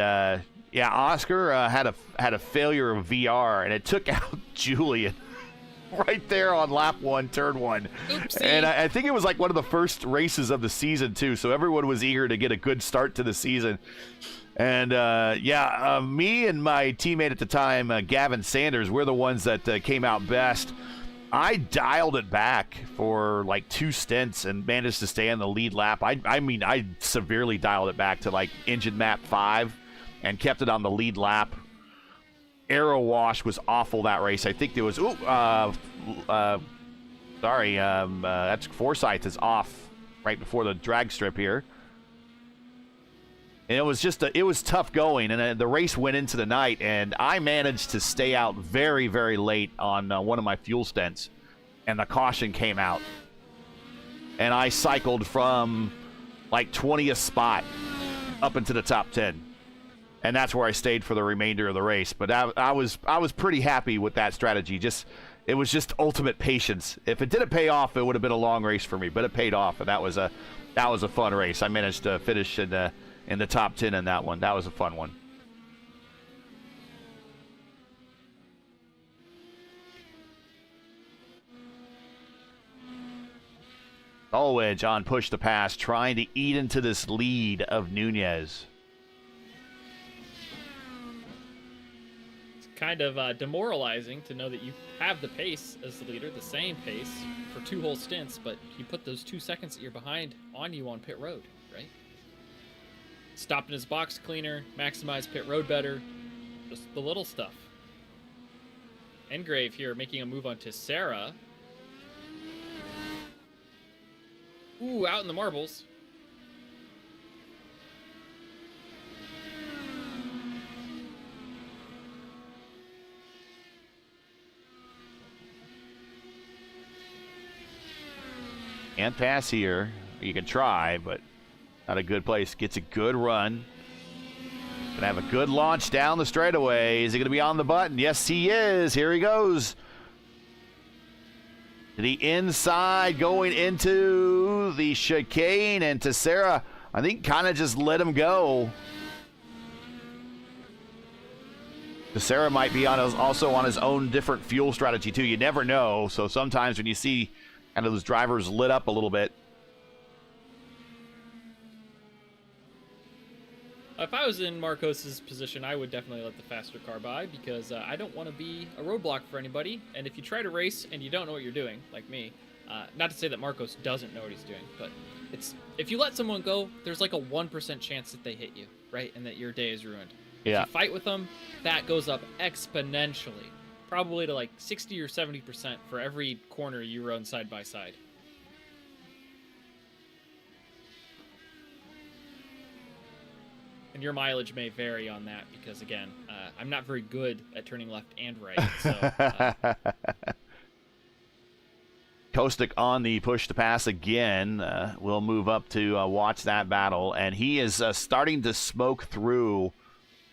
[SPEAKER 1] yeah, Oscar had a failure of VR, and it took out Julian right there on lap 1, turn 1. Oopsie. And I think it was like one of the first races of the season too. So everyone was eager to get a good start to the season. And yeah, me and my teammate at the time, Gavin Sanders, we're the ones that came out best. I dialed it back for like 2 stints and managed to stay on the lead lap. I mean, I severely dialed it back to like engine map 5 and kept it on the lead lap. Aero wash was awful that race. I think there was, sorry, that's Forsyth is off right before the drag strip here. And it was just, it was tough going, and the race went into the night, and I managed to stay out very, very late on one of my fuel stints, and the caution came out. And I cycled from like 20th spot up into the top 10. And that's where I stayed for the remainder of the race. But I was pretty happy with that strategy. It was just ultimate patience. If it didn't pay off, it would have been a long race for me, but it paid off, and that was a fun race. I managed to finish in the top 10 in that one. That was a fun one. Allwedge on push to pass, trying to eat into this lead of Nunez.
[SPEAKER 2] It's kind of demoralizing to know that you have the pace as the leader, the same pace for 2 whole stints, but you put those 2 seconds that you're behind on you on pit road, right? Stopped in his box cleaner, maximized pit road better, just the little stuff. Engrave here making a move on Tessera. Ooh, out in the marbles.
[SPEAKER 1] Can't pass here. You can try, but not a good place. Gets a good run. Gonna have a good launch down the straightaway. Is he gonna be on the button? Yes, he is. Here he goes. To the inside, going into the chicane, and Tessera, I think, kind of just let him go. Tessera might be also on his own different fuel strategy too. You never know. So sometimes when you see kind of those drivers lit up a little bit.
[SPEAKER 2] If I was in Marcos's position, I would definitely let the faster car by because I don't want to be a roadblock for anybody. And if you try to race and you don't know what you're doing, like me, not to say that Marcos doesn't know what he's doing, but if you let someone go, there's like a 1% chance that they hit you, right? And that your day is ruined.
[SPEAKER 1] Yeah.
[SPEAKER 2] If you fight with them, that goes up exponentially, probably to like 60 or 70% for every corner you run side by side. And your mileage may vary on that because, again, I'm not very good at turning left and right. So,
[SPEAKER 1] Kostic on the push to pass again. We'll move up to watch that battle. And he is starting to smoke through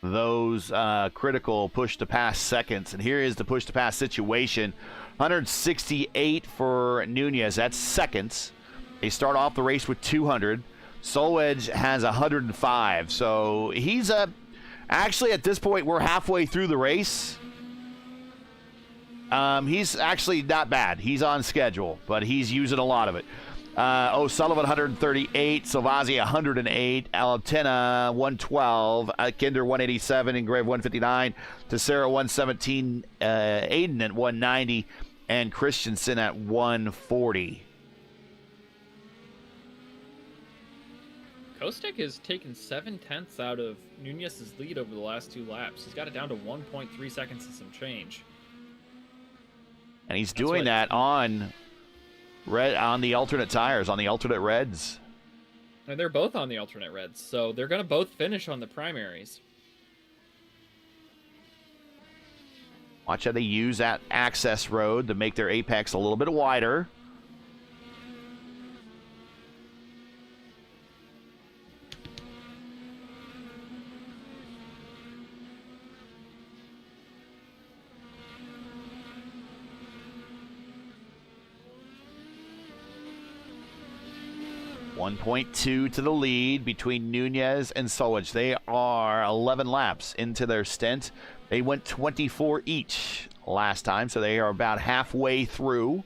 [SPEAKER 1] those critical push to pass seconds. And here is the push to pass situation. 168 for Nunez. That's seconds. They start off the race with 200. Solwedge has 105, so he's actually at this point we're halfway through the race. He's actually not bad. He's on schedule, but he's using a lot of it. O'Sullivan 138, Salvazzi 108, Alatina 112, Kinder 187, Ingrave 159, Tessera 117, Aiden at 190, and Christensen at 140.
[SPEAKER 2] Kostic has taken 7/10 out of Nunez's lead over the last 2 laps. He's got it down to 1.3 seconds and some change.
[SPEAKER 1] And he's doing that on the alternate tires, on the alternate reds.
[SPEAKER 2] And they're both on the alternate reds, so they're going to both finish on the primaries.
[SPEAKER 1] Watch how they use that access road to make their apex a little bit wider. .2 to the lead between Nunez and Solwedge. They are 11 laps into their stint. They went 24 each last time, so they are about halfway through.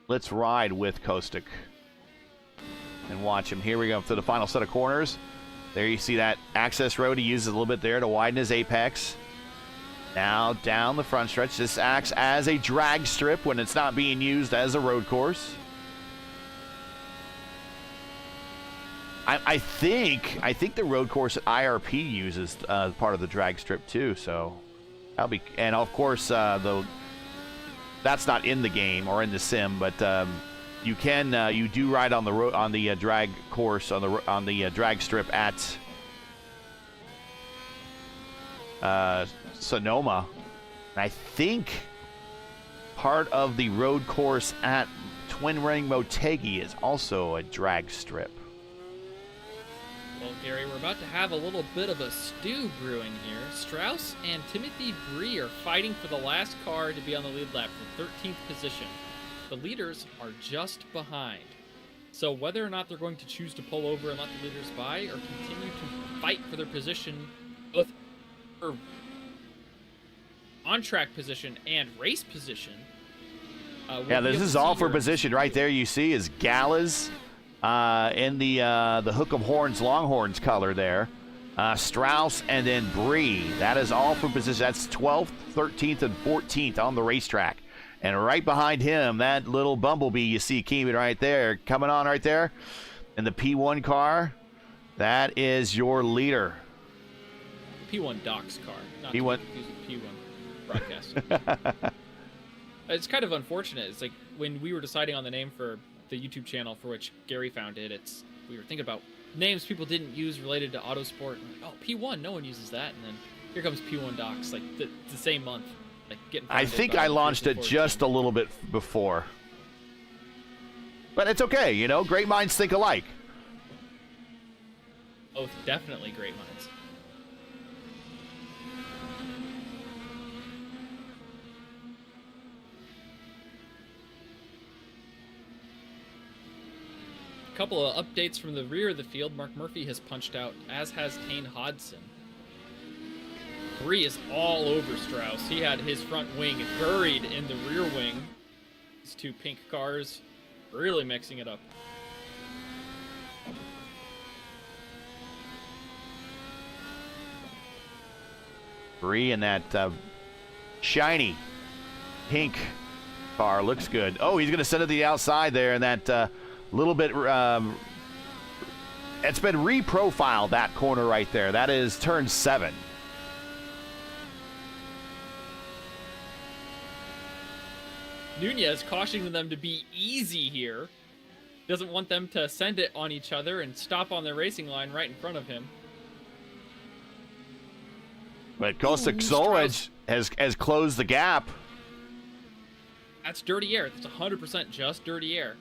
[SPEAKER 1] Let's ride with Kostic and watch him. Here we go to the final set of corners. There you see that access road. He uses a little bit there to widen his apex. Now down the front stretch. This acts as a drag strip when it's not being used as a road course. I think the road course at IRP uses part of the drag strip too. So that'll be, and of course that's not in the game or in the sim, but you do ride on the road on the drag course on the drag strip at Sonoma. And I think part of the road course at Twin Ring Motegi is also a drag strip.
[SPEAKER 2] Well, Gary, we're about to have a little bit of a stew brewing here. Strauss and Timothy Prix are fighting for the last car to be on the lead lap for 13th position. The leaders are just behind. So whether or not they're going to choose to pull over and let the leaders by or continue to fight for their position, both for on-track position and race position.
[SPEAKER 1] Yeah, this is all for position. Right there you see is Gallus in the hook of horns, Longhorns color there. Strauss and then Bree. That is all for position. That's 12th, 13th, and 14th on the racetrack. And right behind him, that little bumblebee you see Keeman right there, coming on right there in the P1 car. That is your leader.
[SPEAKER 2] P1 Doc's car, not
[SPEAKER 1] P1.
[SPEAKER 2] to be confused with P1 Broadcast. It's kind of unfortunate. It's like when we were deciding on the name for the YouTube channel for which Gary founded, we were thinking about names people didn't use related to autosport. And like, oh, P1, no one uses that. And then here comes P1 Docs, like the same month. Like getting.
[SPEAKER 1] I think I launched it just a little bit before. But it's okay, you know, great minds think alike.
[SPEAKER 2] Oh, definitely great minds. couple of updates from the rear of the field. Mark Murphy has punched out, as has Tane Hodson. Prix is all over Strauss. He had his front wing buried in the rear wing. These two pink cars really mixing it up.
[SPEAKER 1] Prix in that shiny pink car looks good. Oh, he's going to send it to the outside there, and that little bit. It's been reprofiled, that corner right there. That is turn 7.
[SPEAKER 2] Nunez cautioning them to be easy here. Doesn't want them to send it on each other and stop on the racing line right in front of him.
[SPEAKER 1] But Kostek has closed the gap.
[SPEAKER 2] That's dirty air. That's 100% just dirty air.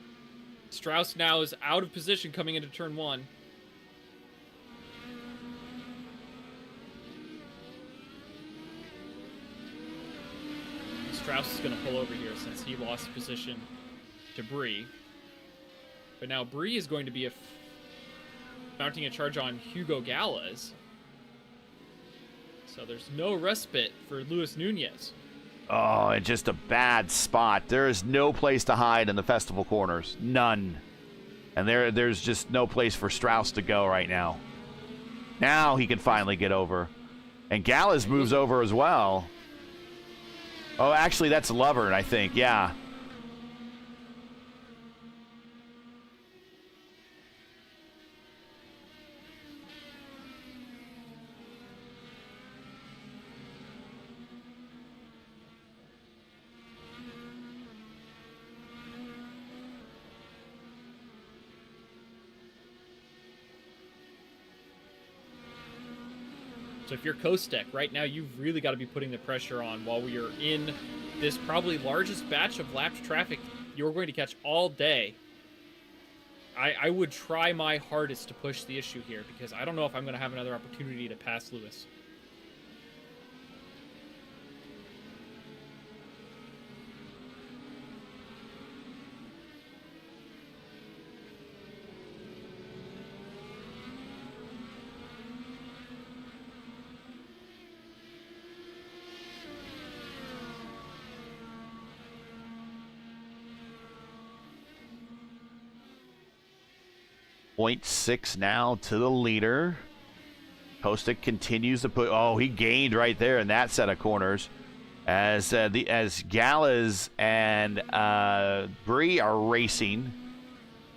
[SPEAKER 2] Strauss now is out of position coming into turn 1. Strauss is going to pull over here since he lost position to Prix. But now Prix is going to be mounting a charge on Hugo Gallas. So there's no respite for Luis Nunez.
[SPEAKER 1] Oh, it's just a bad spot. There is no place to hide in the festival corners. None. And there's just no place for Strauss to go right now. Now he can finally get over. And Gallas moves over as well. Oh, actually, that's Lovern, I think. Yeah.
[SPEAKER 2] So if you're Kostek, right now you've really got to be putting the pressure on while we are in this probably largest batch of lapped traffic you're going to catch all day. I would try my hardest to push the issue here because I don't know if I'm going to have another opportunity to pass Lewis.
[SPEAKER 1] .6 now to the leader. Kostek continues to put. Oh, he gained right there in that set of corners, as Gallas and Prix are racing.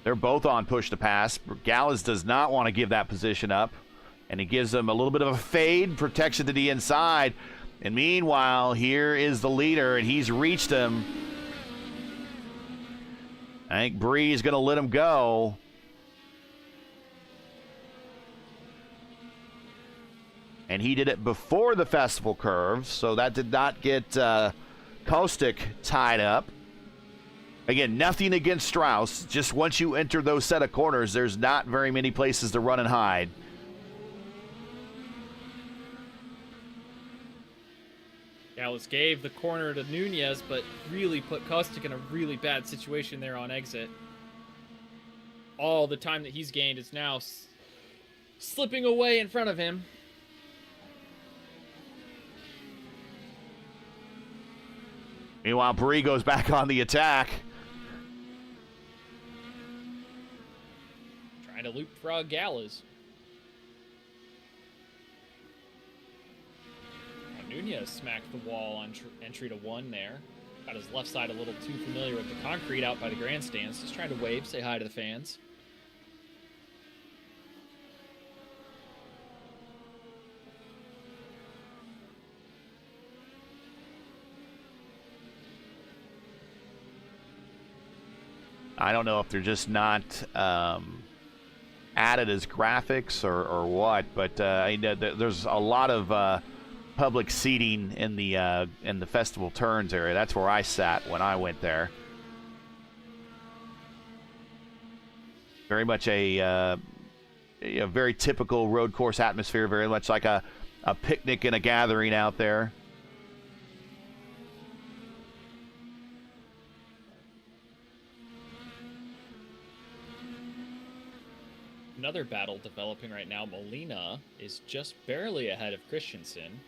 [SPEAKER 1] They're both on push to pass. Gallas does not want to give that position up, and he gives them a little bit of a fade protection to the inside. And meanwhile, here is the leader, and he's reached him. I think Prix is going to let him go. And he did it before the festival curve, so that did not get Kostek tied up. Again, nothing against Strauss. Just once you enter those set of corners, there's not very many places to run and hide.
[SPEAKER 2] Gallas gave the corner to Nunez, but really put Kostek in a really bad situation there on exit. All the time that he's gained is now slipping away in front of him.
[SPEAKER 1] Meanwhile, Prix goes back on the attack.
[SPEAKER 2] Trying to leapfrog Gallas. Nunez smacked the wall on entry to 1 there. Got his left side a little too familiar with the concrete out by the grandstands. Just trying to wave, say hi to the fans.
[SPEAKER 1] I don't know if they're just not added as graphics or what, but I know there's a lot of public seating in the festival turns area. That's where I sat when I went there. Very much a very typical road course atmosphere, very much like a picnic and a gathering out there.
[SPEAKER 2] another battle developing right now. Molina is just barely ahead of Christensen.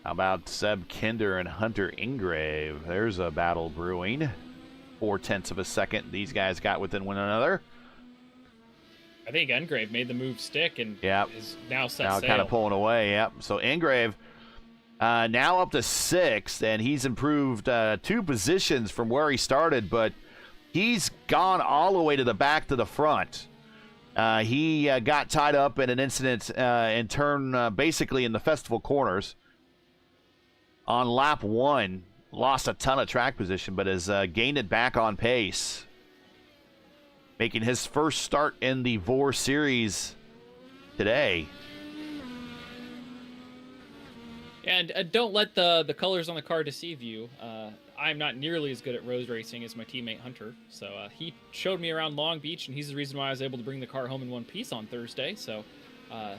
[SPEAKER 1] How about Seb Kinder and Hunter Ingrave? There's a battle brewing. 0.4 of a second these guys got within one another.
[SPEAKER 2] I think Ingrave made the move stick and is now set
[SPEAKER 1] now
[SPEAKER 2] sail.
[SPEAKER 1] kind of pulling away. Yep. So Ingrave now up to 6th, and he's improved 2 positions from where he started, but he's gone all the way to the back to the front. He got tied up in an incident in turn basically in the festival corners. On lap 1, lost a ton of track position, but has gained it back on pace. Making his first start in the VOR series today.
[SPEAKER 2] And don't let the colors on the car deceive you. I'm not nearly as good at road racing as my teammate Hunter. So he showed me around Long Beach, and he's the reason why I was able to bring the car home in one piece on Thursday. So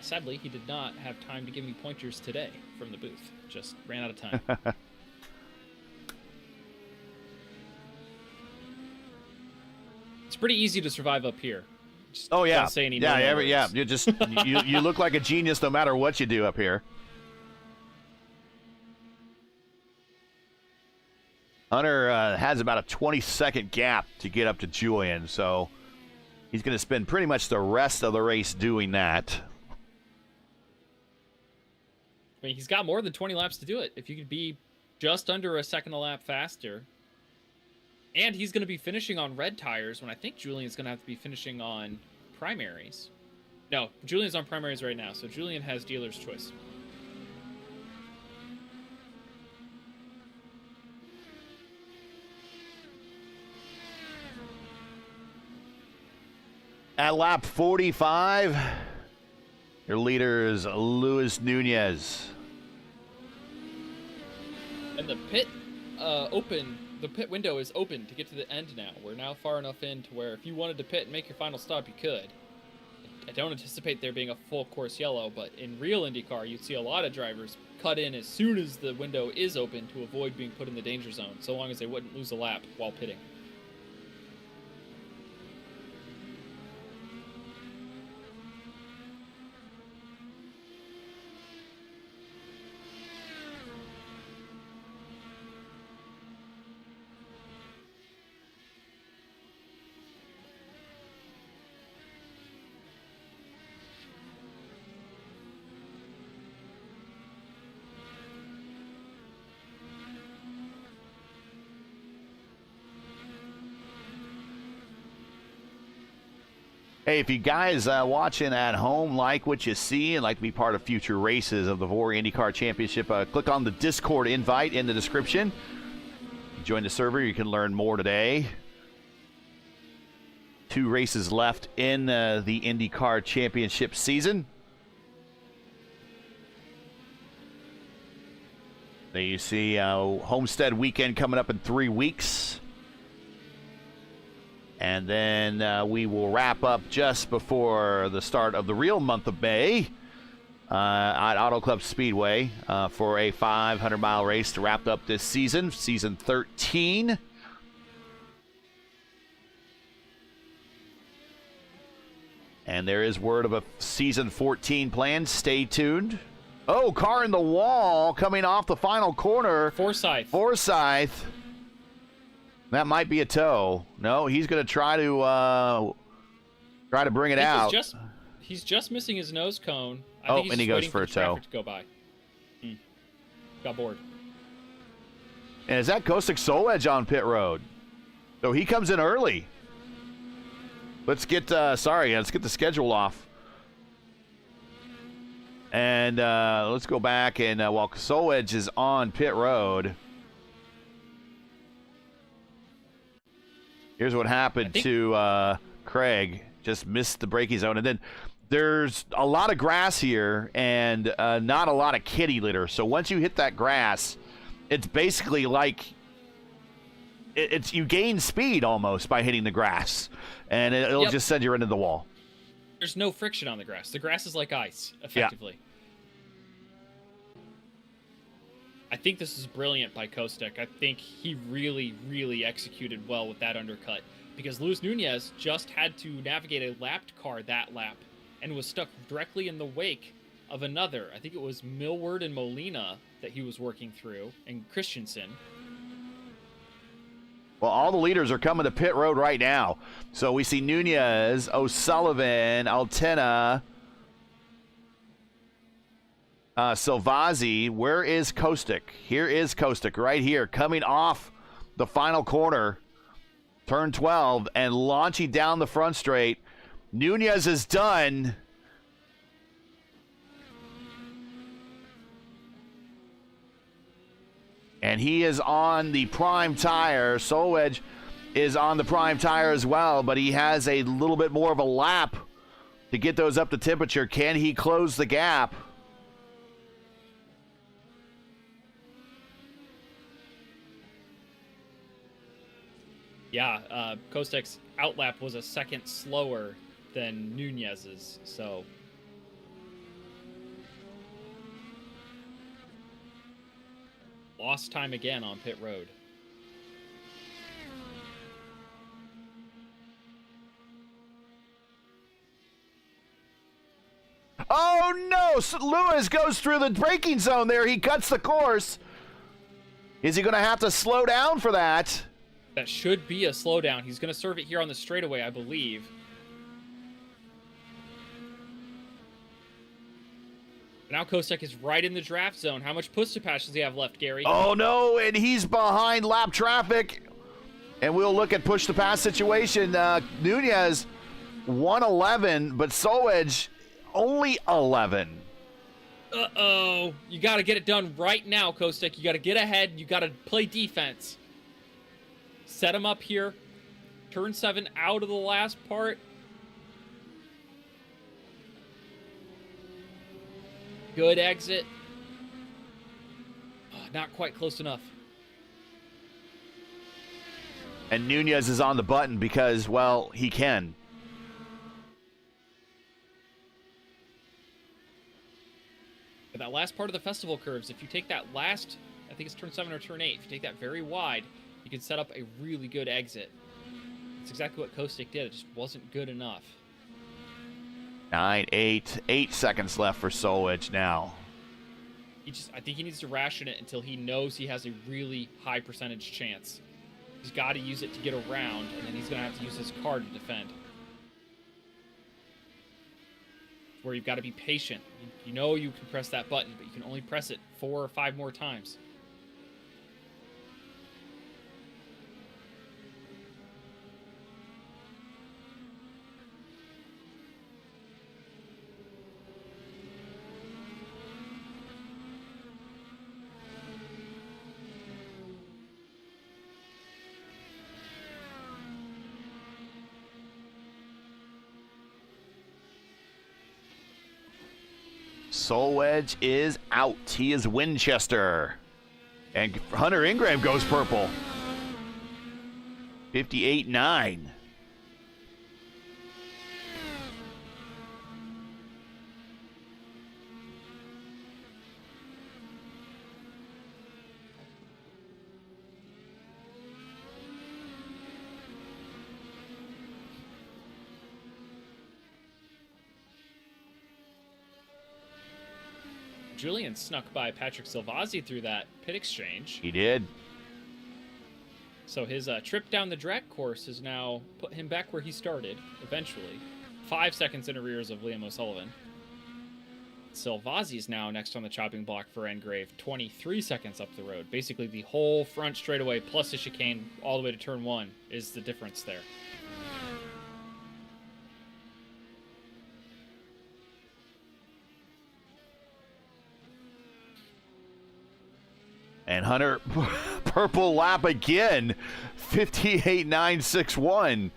[SPEAKER 2] sadly, he did not have time to give me pointers today from the booth. Just ran out of time. It's pretty easy to survive up here. Just
[SPEAKER 1] oh yeah,
[SPEAKER 2] don't say any
[SPEAKER 1] yeah. You just you look like a genius no matter what you do up here. Hunter has about a 20-second gap to get up to Julian, so he's going to spend pretty much the rest of the race doing that.
[SPEAKER 2] I mean, he's got more than 20 laps to do it. If you could be just under a second a lap faster. And he's going to be finishing on red tires when I think Julian's going to have to be finishing on primaries. No, Julian's on primaries right now, so Julian has dealer's choice.
[SPEAKER 1] At lap 45, your leader is Luis Nunez.
[SPEAKER 2] And the pit window is open to get to the end now. We're now far enough in to where if you wanted to pit and make your final stop, you could. I don't anticipate there being a full course yellow, but in real IndyCar, you'd see a lot of drivers cut in as soon as the window is open to avoid being put in the danger zone, so long as they wouldn't lose a lap while pitting.
[SPEAKER 1] Hey, if you guys watching at home like what you see and like to be part of future races of the VOR IndyCar Championship, click on the Discord invite in the description. Join the server. You can learn more today. 2 races left in the IndyCar Championship season. There you see Homestead weekend coming up in 3 weeks. And then we will wrap up just before the start of the real month of May at Auto Club Speedway for a 500-mile race to wrap up this season, season 13. And there is word of a season 14 plan. Stay tuned. Oh, car in the wall coming off the final corner.
[SPEAKER 2] Forsyth.
[SPEAKER 1] That might be a tow. No, he's going to try to bring it out.
[SPEAKER 2] He's just missing his nose cone. I
[SPEAKER 1] Oh,
[SPEAKER 2] think he's
[SPEAKER 1] and he
[SPEAKER 2] just
[SPEAKER 1] goes
[SPEAKER 2] waiting
[SPEAKER 1] for a
[SPEAKER 2] the
[SPEAKER 1] tow.
[SPEAKER 2] traffic to go by. Got bored.
[SPEAKER 1] And is that Kostik Solej on pit road? So he comes in early. Let's get the schedule off. And let's go back and while Solej is on pit road. Here's what happened to Craig. Just missed the braking zone. And then there's a lot of grass here and not a lot of kitty litter. So once you hit that grass, it's basically like you gain speed almost by hitting the grass. And it'll just send you right into the wall.
[SPEAKER 2] There's no friction on the grass. The grass is like ice, effectively. I think this is brilliant by Kostek. I think he really, really executed well with that undercut, because Luis Nunez just had to navigate a lapped car that lap and was stuck directly in the wake of another. I think it was Millward and Molina that he was working through, and Christensen.
[SPEAKER 1] Well, all the leaders are coming to pit road right now. So we see Nunez, O'Sullivan, Altena, Silvazzi. Where is Kostek? Here is Kostek right here, coming off the final corner, turn 12, and launching down the front straight. Nunez is done. And he is on the prime tire. Solwedge is on the prime tire as well, but he has a little bit more of a lap to get those up to temperature. Can he close the gap?
[SPEAKER 2] Yeah, Kostek's outlap was a second slower than Nunez's, so... Lost time again on pit road.
[SPEAKER 1] Oh no! Lewis goes through the braking zone there. He cuts the course. Is he going to have to slow down for that?
[SPEAKER 2] That should be a slowdown. He's going to serve it here on the straightaway, I believe. Now Kostek is right in the draft zone. How much push-to-pass does he have left, Gary?
[SPEAKER 1] Oh no, and he's behind lap traffic. And we'll look at push-to-pass situation. Nunez, 111, but Solwedge, only 11.
[SPEAKER 2] Uh-oh. You got to get it done right now, Kostek. You got to get ahead. You got to play defense. Set him up here. Turn 7 out of the last part. Good exit. Oh, not quite close enough.
[SPEAKER 1] And Nunez is on the button because, well, he can.
[SPEAKER 2] But that last part of the festival curves, if you take that last, I think it's turn 7 or turn 8, if you take that very wide, you can set up a really good exit. That's exactly what Kostek did. It just wasn't good enough.
[SPEAKER 1] 8 seconds left for Solwedge now.
[SPEAKER 2] I think he needs to ration it until he knows he has a really high percentage chance. He's got to use it to get around, and then he's going to have to use his car to defend. Where you've got to be patient. You know you can press that button, but you can only press it 4 or 5 more times.
[SPEAKER 1] Solwedge is out. He is Winchester. And Hunter Ingram goes purple. 58.9.
[SPEAKER 2] Julian snuck by Patrick Silvazzi through that pit exchange.
[SPEAKER 1] He did.
[SPEAKER 2] So his trip down the drag course has now put him back where he started, eventually. 5 seconds in arrears of Liam O'Sullivan. Silvazzi is now next on the chopping block for Engrave, 23 seconds up the road. Basically the whole front straightaway plus the chicane all the way to turn 1 is the difference there.
[SPEAKER 1] And Hunter, purple lap again, 58.961.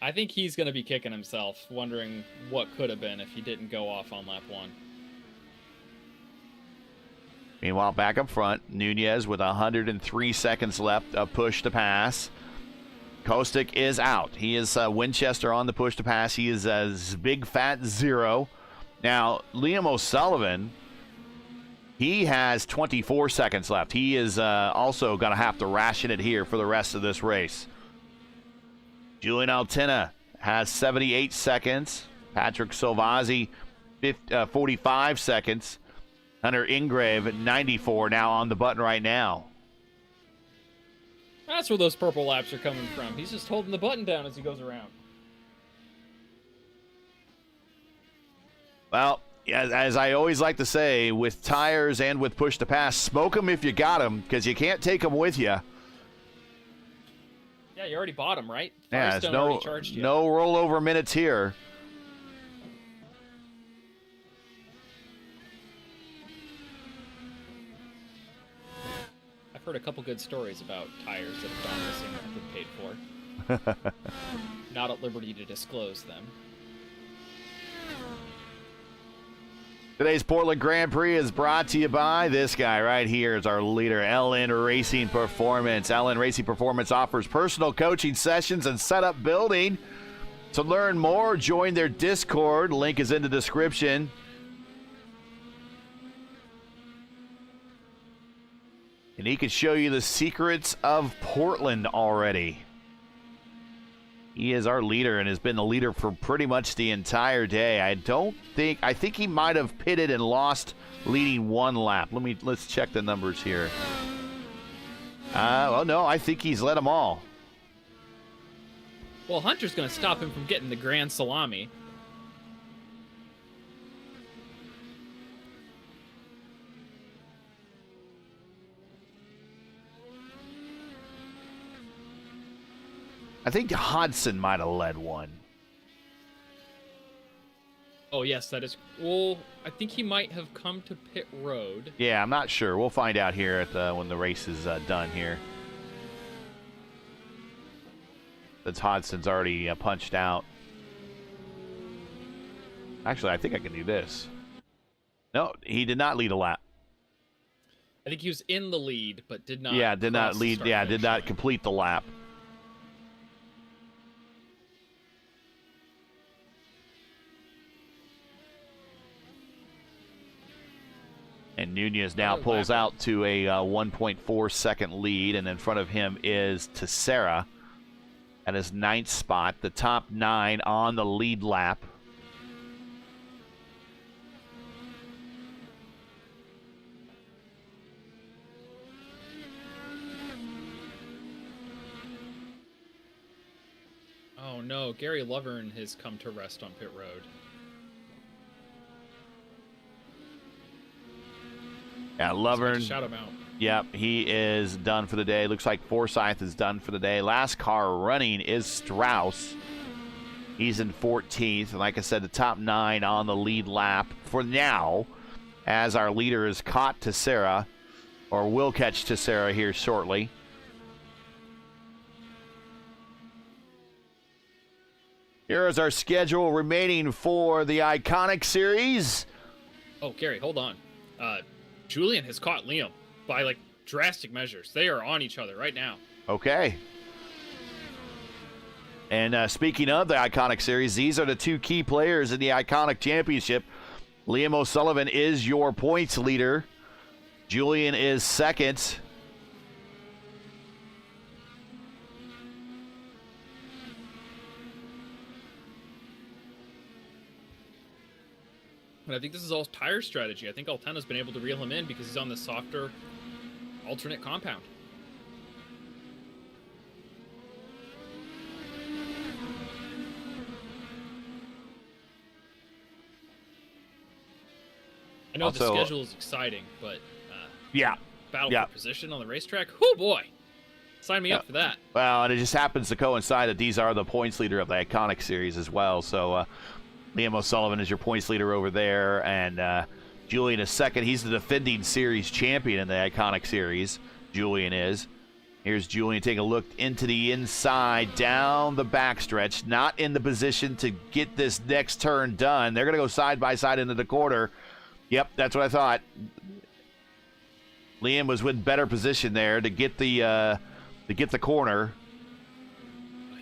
[SPEAKER 2] I think he's going to be kicking himself, wondering what could have been if he didn't go off on lap 1.
[SPEAKER 1] Meanwhile, back up front, Nunez with 103 seconds left, a push to pass. Kostek is out. He is Winchester on the push to pass. He is a big fat 0. Now, Liam O'Sullivan, He has 24 seconds left. He is also going to have to ration it here for the rest of this race. Julian Altina has 78 seconds. Patrick Silvazzi, 45 seconds. Hunter Ingrave at 94 now on the button right now.
[SPEAKER 2] That's where those purple laps are coming from. He's just holding the button down as he goes around.
[SPEAKER 1] Well, as I always like to say, with tires and with push to pass, smoke them if you got them, because you can't take them with you.
[SPEAKER 2] Yeah, you already bought them, right?
[SPEAKER 1] Yeah,
[SPEAKER 2] Firestone already charged you.
[SPEAKER 1] no rollover minutes here.
[SPEAKER 2] I've heard a couple good stories about tires that have gone missing that have been paid for. Not at liberty to disclose them.
[SPEAKER 1] Today's Portland Grand Prix is brought to you by this guy right here is our leader, LN Racing Performance. LN Racing Performance offers personal coaching sessions and setup building. To learn more, join their Discord. Link is in the description. And he can show you the secrets of Portland already. He is our leader and has been the leader for pretty much the entire day. I think he might have pitted and lost leading one lap. Let's check the numbers here. Well, no, I think he's led them all.
[SPEAKER 2] Well, Hunter's going to stop him from getting the grand salami.
[SPEAKER 1] I think Hodson might have led one.
[SPEAKER 2] Oh, yes, that is... Well, I think he might have come to pit road.
[SPEAKER 1] Yeah, I'm not sure. We'll find out here at when the race is done here. Since Hodson's already punched out. Actually, I think I can do this. No, he did not lead a lap.
[SPEAKER 2] I think he was in the lead, but did not...
[SPEAKER 1] Yeah, did not lead. Yeah, did not complete the lap. And Nunez now pulls out to a 1.4 second lead, and in front of him is Teixeira at his 9th spot, the top 9 on the lead lap.
[SPEAKER 2] Oh no, Gary Lovern has come to rest on pit road.
[SPEAKER 1] Yeah, Lovern.
[SPEAKER 2] Shout him out.
[SPEAKER 1] Yep, he is done for the day. Looks like Forsyth is done for the day. Last car running is Strauss. He's in 14th. And like I said, the top 9 on the lead lap for now, as our leader is caught Teixeira, or will catch Teixeira here shortly. Here is our schedule remaining for the Iconic Series.
[SPEAKER 2] Oh, Gary, hold on. Julian has caught Liam by, like, drastic measures. They are on each other right now.
[SPEAKER 1] Okay. And speaking of the Iconic Series, these are the 2 key players in the Iconic Championship. Liam O'Sullivan is your points leader. Julian is second.
[SPEAKER 2] And I think this is all tire strategy. I think Altana's been able to reel him in because he's on the softer alternate compound. I know
[SPEAKER 1] Also,
[SPEAKER 2] the schedule is exciting, but
[SPEAKER 1] yeah,
[SPEAKER 2] battle for position on the racetrack. Oh boy, sign me up for that.
[SPEAKER 1] Well, and it just happens to coincide that these are the points leader of the Iconic Series as well. So Liam O'Sullivan is your points leader over there, and Julian is second. He's the defending series champion in the Iconic Series. Julian is. Here's Julian taking a look into the inside, down the backstretch, not in the position to get this next turn done. They're going to go side by side into the corner. Yep, that's what I thought. Liam was in better position there to get the corner.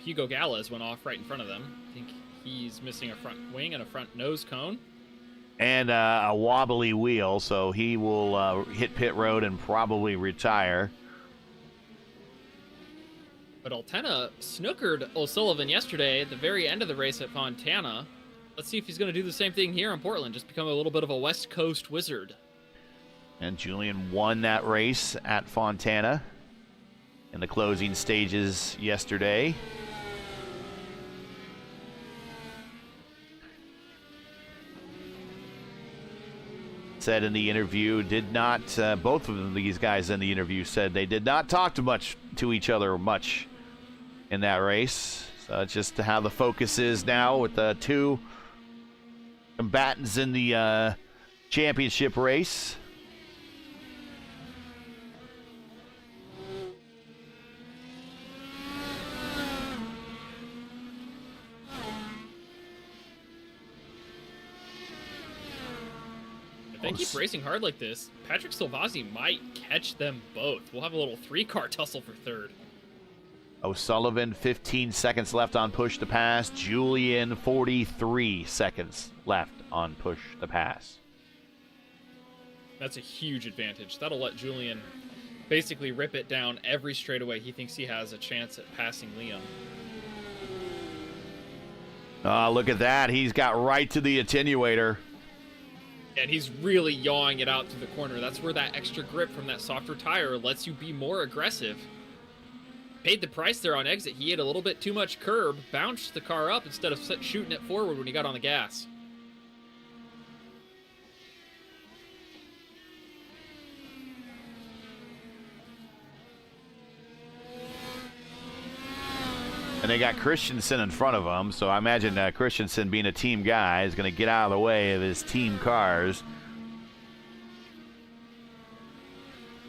[SPEAKER 2] Hugo Galez went off right in front of them. I think he's missing a front wing and a front nose cone.
[SPEAKER 1] and a wobbly wheel, so he will hit pit road and probably retire.
[SPEAKER 2] But Altena snookered O'Sullivan yesterday at the very end of the race at Fontana. Let's see if he's going to do the same thing here in Portland, just become a little bit of a West Coast wizard.
[SPEAKER 1] And Julian won that race at Fontana in the closing stages yesterday. Said in the interview, both of these guys in the interview said they did not talk to each other much in that race. So it's just how the focus is now with the two combatants in the championship race.
[SPEAKER 2] If they keep racing hard like this, Patrick Silvazzi might catch them both. We'll have a little three-car tussle for third.
[SPEAKER 1] O'Sullivan, 15 seconds left on push to pass. Julian, 43 seconds left on push to pass.
[SPEAKER 2] That's a huge advantage. That'll let Julian basically rip it down every straightaway he thinks he has a chance at passing Liam.
[SPEAKER 1] Look at that. He's got right to the attenuator.
[SPEAKER 2] And he's really yawing it out to the corner. That's where that extra grip from that softer tire lets you be more aggressive. Paid the price there on exit. He had a little bit too much curb, bounced the car up instead of shooting it forward when he got on the gas.
[SPEAKER 1] And they got Christensen in front of him, so I imagine Christensen, being a team guy, is going to get out of the way of his team cars.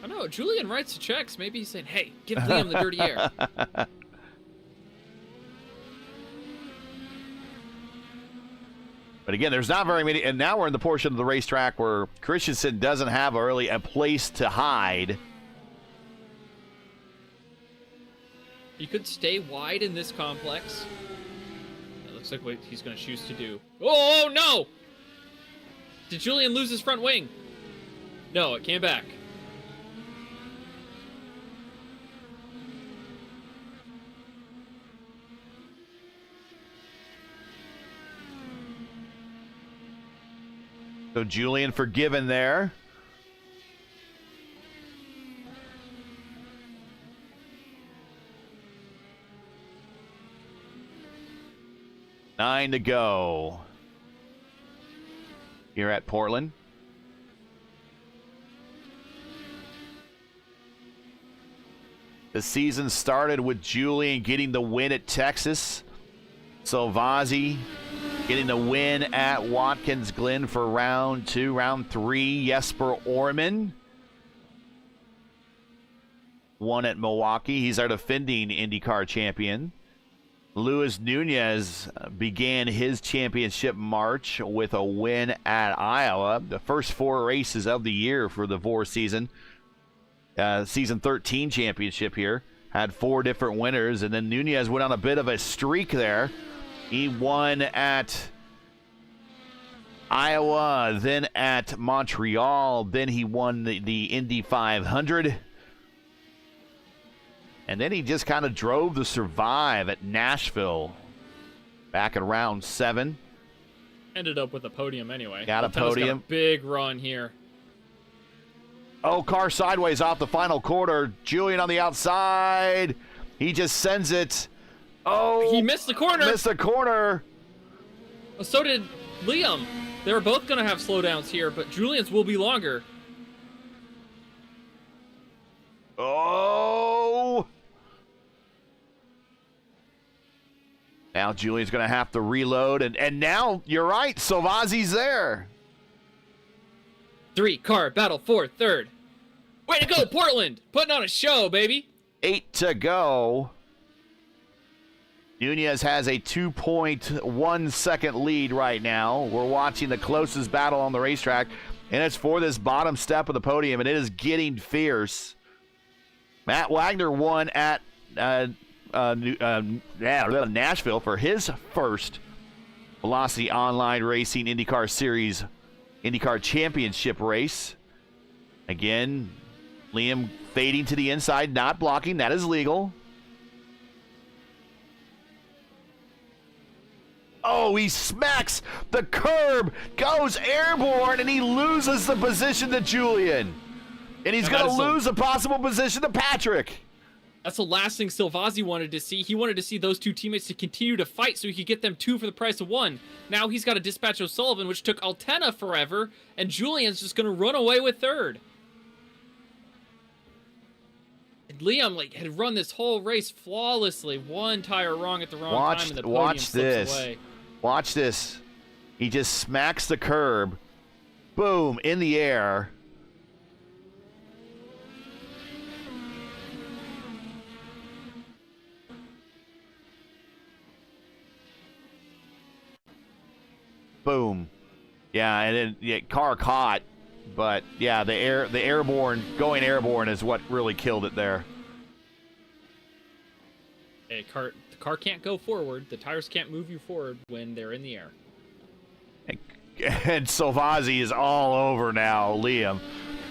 [SPEAKER 2] I know, Julian writes the checks. Maybe he's saying, hey, give Liam the dirty air.
[SPEAKER 1] But again, there's not very many, and now we're in the portion of the racetrack where Christensen doesn't have really a place to hide.
[SPEAKER 2] You could stay wide in this complex. That looks like what he's going to choose to do. Oh, no! Did Julian lose his front wing? No, it came back.
[SPEAKER 1] So Julian forgiven there. Nine to go here at Portland. The season started with Julian getting the win at Texas. Silvazzi getting the win at Watkins Glen for round 2. Round 3, Jesper Orman won at Milwaukee. He's our defending IndyCar champion. Luis Nunez began his championship march with a win at Iowa. The first 4 races of the year for the VOR season. Season 13 championship here. Had 4 different winners, and then Nunez went on a bit of a streak there. He won at Iowa, then at Montreal, then he won the Indy 500. And then he just kind of drove to survive at Nashville back in round 7.
[SPEAKER 2] Ended up with a podium anyway.
[SPEAKER 1] Got a podium.
[SPEAKER 2] Got a big run here.
[SPEAKER 1] Oh, car sideways off the final quarter. Julian on the outside. He just sends it. Oh,
[SPEAKER 2] he missed the corner.
[SPEAKER 1] Missed the corner.
[SPEAKER 2] So did Liam. They were both going to have slowdowns here, but Julian's will be longer.
[SPEAKER 1] Oh. Now Julian's going to have to reload, and now, you're right, Silvazzi's there.
[SPEAKER 2] 3-car battle for third. Way to go, Portland! Putting on a show, baby.
[SPEAKER 1] 8 to go. Nunez has a 2.1 second lead right now. We're watching the closest battle on the racetrack, and it's for this bottom step of the podium, and it is getting fierce. Matt Wagner won at Nashville for his first Velocity Online Racing IndyCar Series IndyCar Championship race. Again, Liam fading to the inside, not blocking. That is legal. Oh, he smacks the curb, goes airborne, and he loses the position to Julian. And he's going to lose a possible position to Patrick.
[SPEAKER 2] That's the last thing Silvazzi wanted to see. He wanted to see those two teammates to continue to fight so he could get them 2 for the price of 1. Now he's got to dispatch O'Sullivan, which took Altena forever, and Julian's just going to run away with 3rd. And Liam had run this whole race flawlessly. 1 tire wrong at the wrong time, and the podium slips away.
[SPEAKER 1] Watch this. He just smacks the curb. Boom, in the air. Boom. Yeah, and then car caught, but yeah, the airborne going airborne is what really killed it there.
[SPEAKER 2] The car can't go forward. The tires can't move you forward when they're in the air.
[SPEAKER 1] And Silvazzi is all over now, Liam.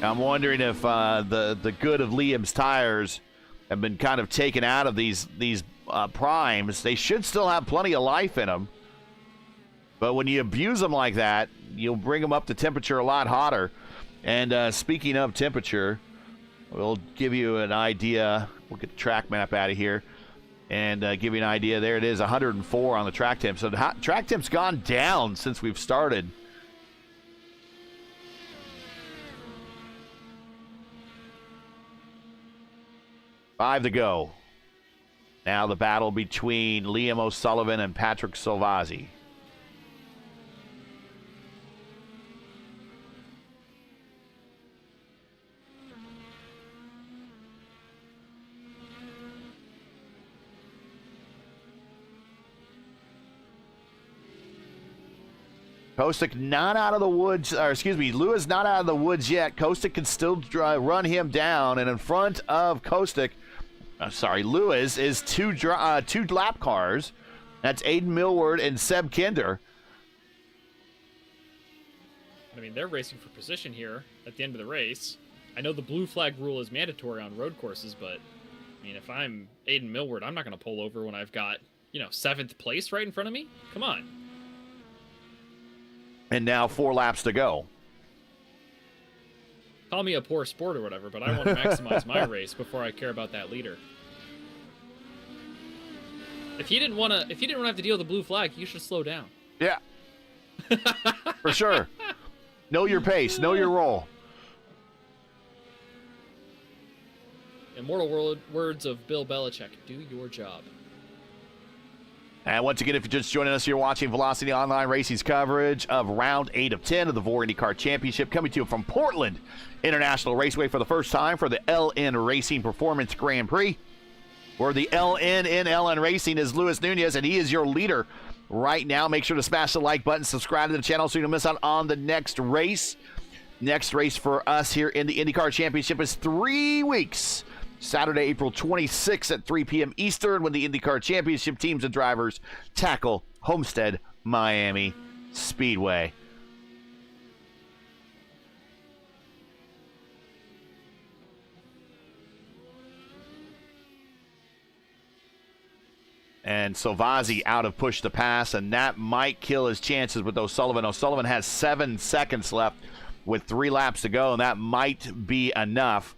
[SPEAKER 1] I'm wondering if the good of Liam's tires have been kind of taken out of these primes. They should still have plenty of life in them. But when you abuse them like that, you'll bring them up to temperature a lot hotter. And speaking of temperature, we'll give you an idea. We'll get the track map out of here and give you an idea. There it is, 104 on the track temp. So the track temp's gone down since we've started. Five to go. Now the battle between Liam O'Sullivan and Patrick Silvazzi. Kostic not out of the woods, or excuse me, Lewis not out of the woods yet. Kostic can still run him down, and in front of Kostic, Lewis is two lap cars. That's Aiden Millward and Seb Kinder.
[SPEAKER 2] I mean, they're racing for position here at the end of the race. I know the blue flag rule is mandatory on road courses, but I mean, if I'm Aiden Millward, I'm not going to pull over when I've got, 7th place right in front of me. Come on.
[SPEAKER 1] And now 4 laps to go.
[SPEAKER 2] Call me a poor sport or whatever, but I want to maximize my race before I care about that leader. If he didn't want to have to deal with the blue flag, you should slow down.
[SPEAKER 1] Yeah. For sure. Know your pace, know your role.
[SPEAKER 2] Immortal words of Bill Belichick, do your job.
[SPEAKER 1] And once again, if you're just joining us, you're watching Velocity Online Racing's coverage of Round 8 of 10 of the VOR IndyCar Championship, coming to you from Portland International Raceway for the first time for the LN Racing Performance Grand Prix, where the LN in LN Racing is Luis Nunez, and he is your leader right now. Make sure to smash the like button, subscribe to the channel so you don't miss out on the next race. Next race for us here in the IndyCar Championship is 3 weeks. Saturday, April 26th at 3 p.m. Eastern, when the IndyCar Championship teams and drivers tackle Homestead, Miami Speedway. And Silvazzi out of push to pass, and that might kill his chances with O'Sullivan. O'Sullivan has 7 seconds left with 3 laps to go, and that might be enough.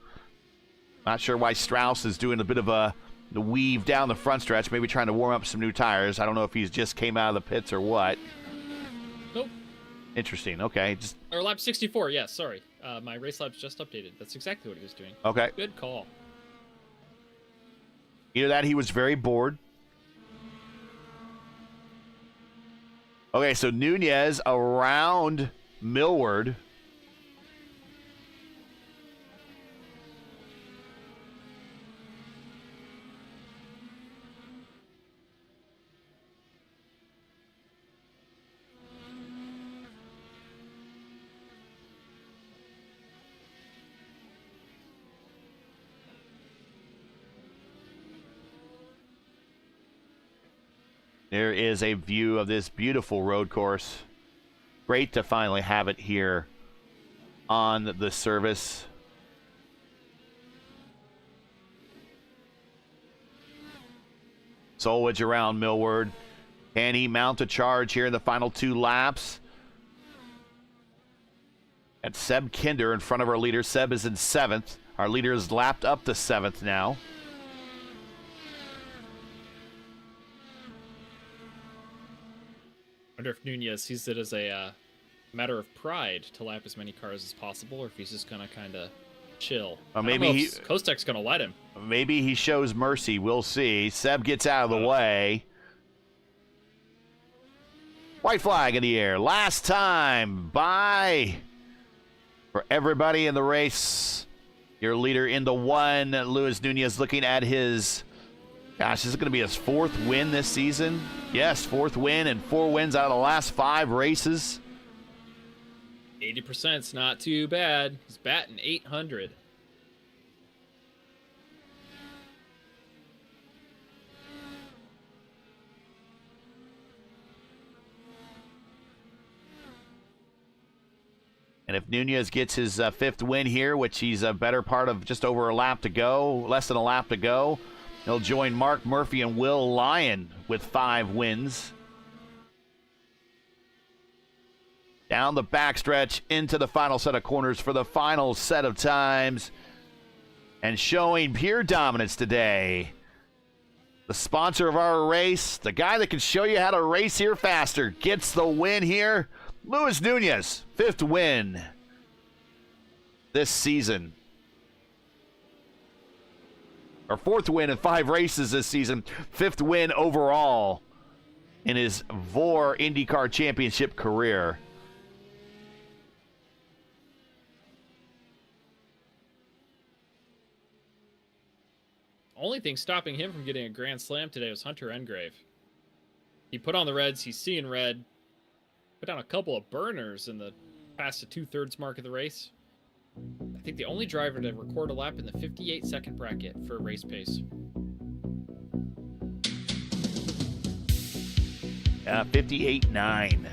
[SPEAKER 1] Not sure why Strauss is doing a bit of the weave down the front stretch, maybe trying to warm up some new tires. I don't know if he's just came out of the pits or what.
[SPEAKER 2] Nope.
[SPEAKER 1] Interesting. Okay.
[SPEAKER 2] Or lap 64, yes, sorry. My race lap's just updated. That's exactly what he was doing.
[SPEAKER 1] Okay.
[SPEAKER 2] Good call.
[SPEAKER 1] Either that, he was very bored. Okay, so Nunez around Millward. There is a view of this beautiful road course. great to finally have it here on the service. Solwich around Millward. Can he mount a charge here in the final 2 laps? And Seb Kinder in front of our leader. Seb is in 7th. Our leader is lapped up to 7th now.
[SPEAKER 2] I wonder if Nunez sees it as a matter of pride to lap as many cars as possible, or if he's just going to kind of chill.
[SPEAKER 1] Maybe
[SPEAKER 2] Kostek's going to let him.
[SPEAKER 1] Maybe he shows mercy. We'll see. Seb gets out of the way. White flag in the air. Last time. Bye. For everybody in the race. Your leader in the 1, Luis Nunez, looking at his... Gosh, this is going to be his 4th win this season. Yes, 4th win and 4 wins out of the last 5 races.
[SPEAKER 2] 80%'s not too bad. He's batting 800.
[SPEAKER 1] And if Nunez gets his 5th win here, which he's a better part of just over a lap to go, less than a lap to go, he'll join Mark Murphy and Will Lyon with 5 wins. Down the backstretch into the final set of corners for the final set of times. And showing pure dominance today, the sponsor of our race, the guy that can show you how to race here faster, gets the win here. Luis Nunez, 5th win this season. Or 4th win in 5 races this season. 5th win overall in his VOR IndyCar Championship career.
[SPEAKER 2] Only thing stopping him from getting a Grand Slam today was Hunter Engrave. He put on the reds. He's seeing red. Put down a couple of burners in the past the 2/3 mark of the race. I think the only driver to record a lap in the 58-second bracket for race pace.
[SPEAKER 1] 58.9.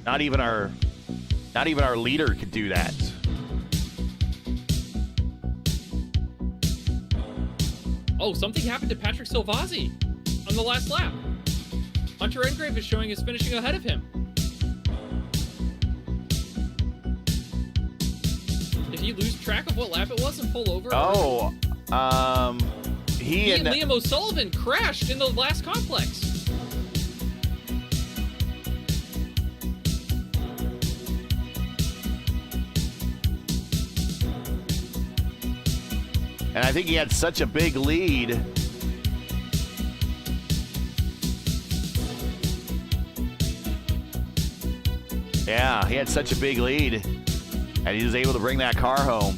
[SPEAKER 1] Not even our leader could do that.
[SPEAKER 2] Oh, something happened to Patrick Silvazzi on the last lap. Hunter Engrave is showing his finishing ahead of him. Did he lose track of what lap it was and pull over?
[SPEAKER 1] Oh, he and
[SPEAKER 2] Liam O'Sullivan crashed in the last complex.
[SPEAKER 1] And I think he had such a big lead. Yeah, he had such a big lead. And he was able to bring that car home.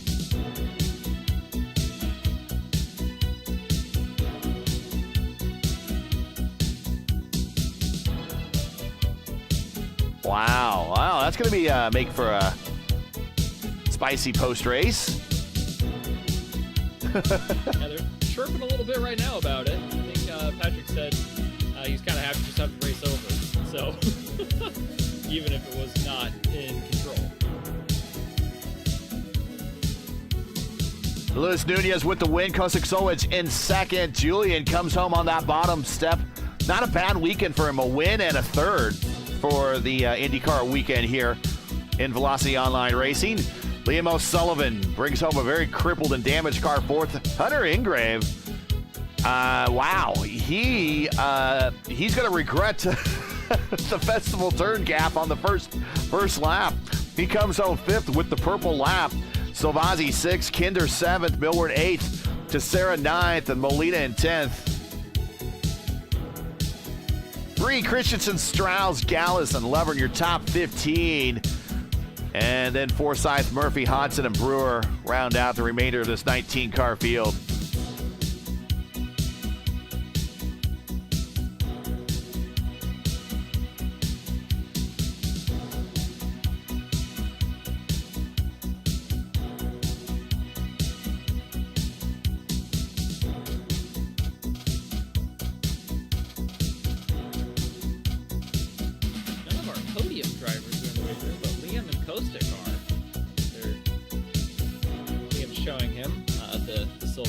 [SPEAKER 1] Wow. Wow, that's going to be make for a spicy post-race.
[SPEAKER 2] Yeah, they're chirping a little bit right now about it. I think Patrick said he's kind of happy to just have the race over. So, even if it was not in control.
[SPEAKER 1] Luis Nunez with the win. Kostek Solwich in 2nd. Julian comes home on that bottom step. Not a bad weekend for him. A win and a 3rd for the IndyCar weekend here in Velocity Online Racing. Liam O'Sullivan brings home a very crippled and damaged car 4th. Hunter Engrave, wow, he's going to regret the festival turn gap on the first lap. He comes home 5th with the purple lap. Silvazzi 6th, Kinder 7th, Millward 8th, Tessera 9th, and Molina in 10th. Prix, Christensen, Strauss, Gallus, and Lovern, your top 15. And then Forsyth, Murphy, Hodson, and Brewer round out the remainder of this 19-car field.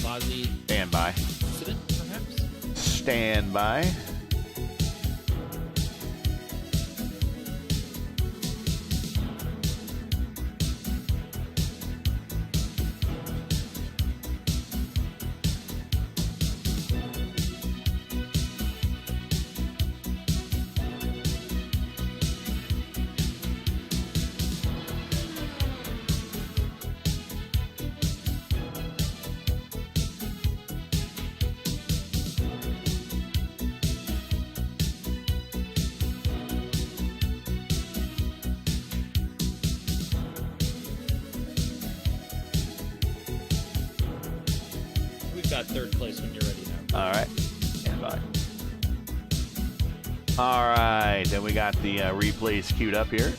[SPEAKER 2] quasi
[SPEAKER 1] Stand by.
[SPEAKER 2] incident, perhaps.
[SPEAKER 1] Stand by.
[SPEAKER 2] We've got third place when you're ready now.
[SPEAKER 1] All right. Stand by. All right. Then we got the replays queued up here.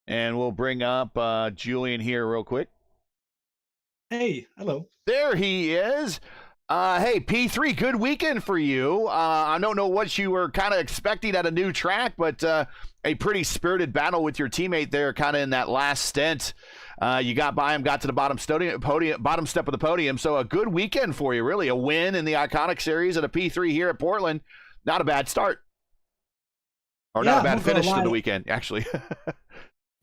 [SPEAKER 1] And we'll bring up Julian here real quick.
[SPEAKER 3] Hey, hello.
[SPEAKER 1] There he is. Hey, P3, good weekend for you. I don't know what you were kind of expecting at a new track, but a pretty spirited battle with your teammate there kind of in that last stint. You got by him, got to the bottom step of the podium. So a good weekend for you, really. A win in the Iconic Series at a P3 here at Portland. Not a bad start. Or
[SPEAKER 3] Yeah,
[SPEAKER 1] not a
[SPEAKER 3] I'm
[SPEAKER 1] bad
[SPEAKER 3] not gonna
[SPEAKER 1] finish to the
[SPEAKER 3] lie.
[SPEAKER 1] weekend, actually.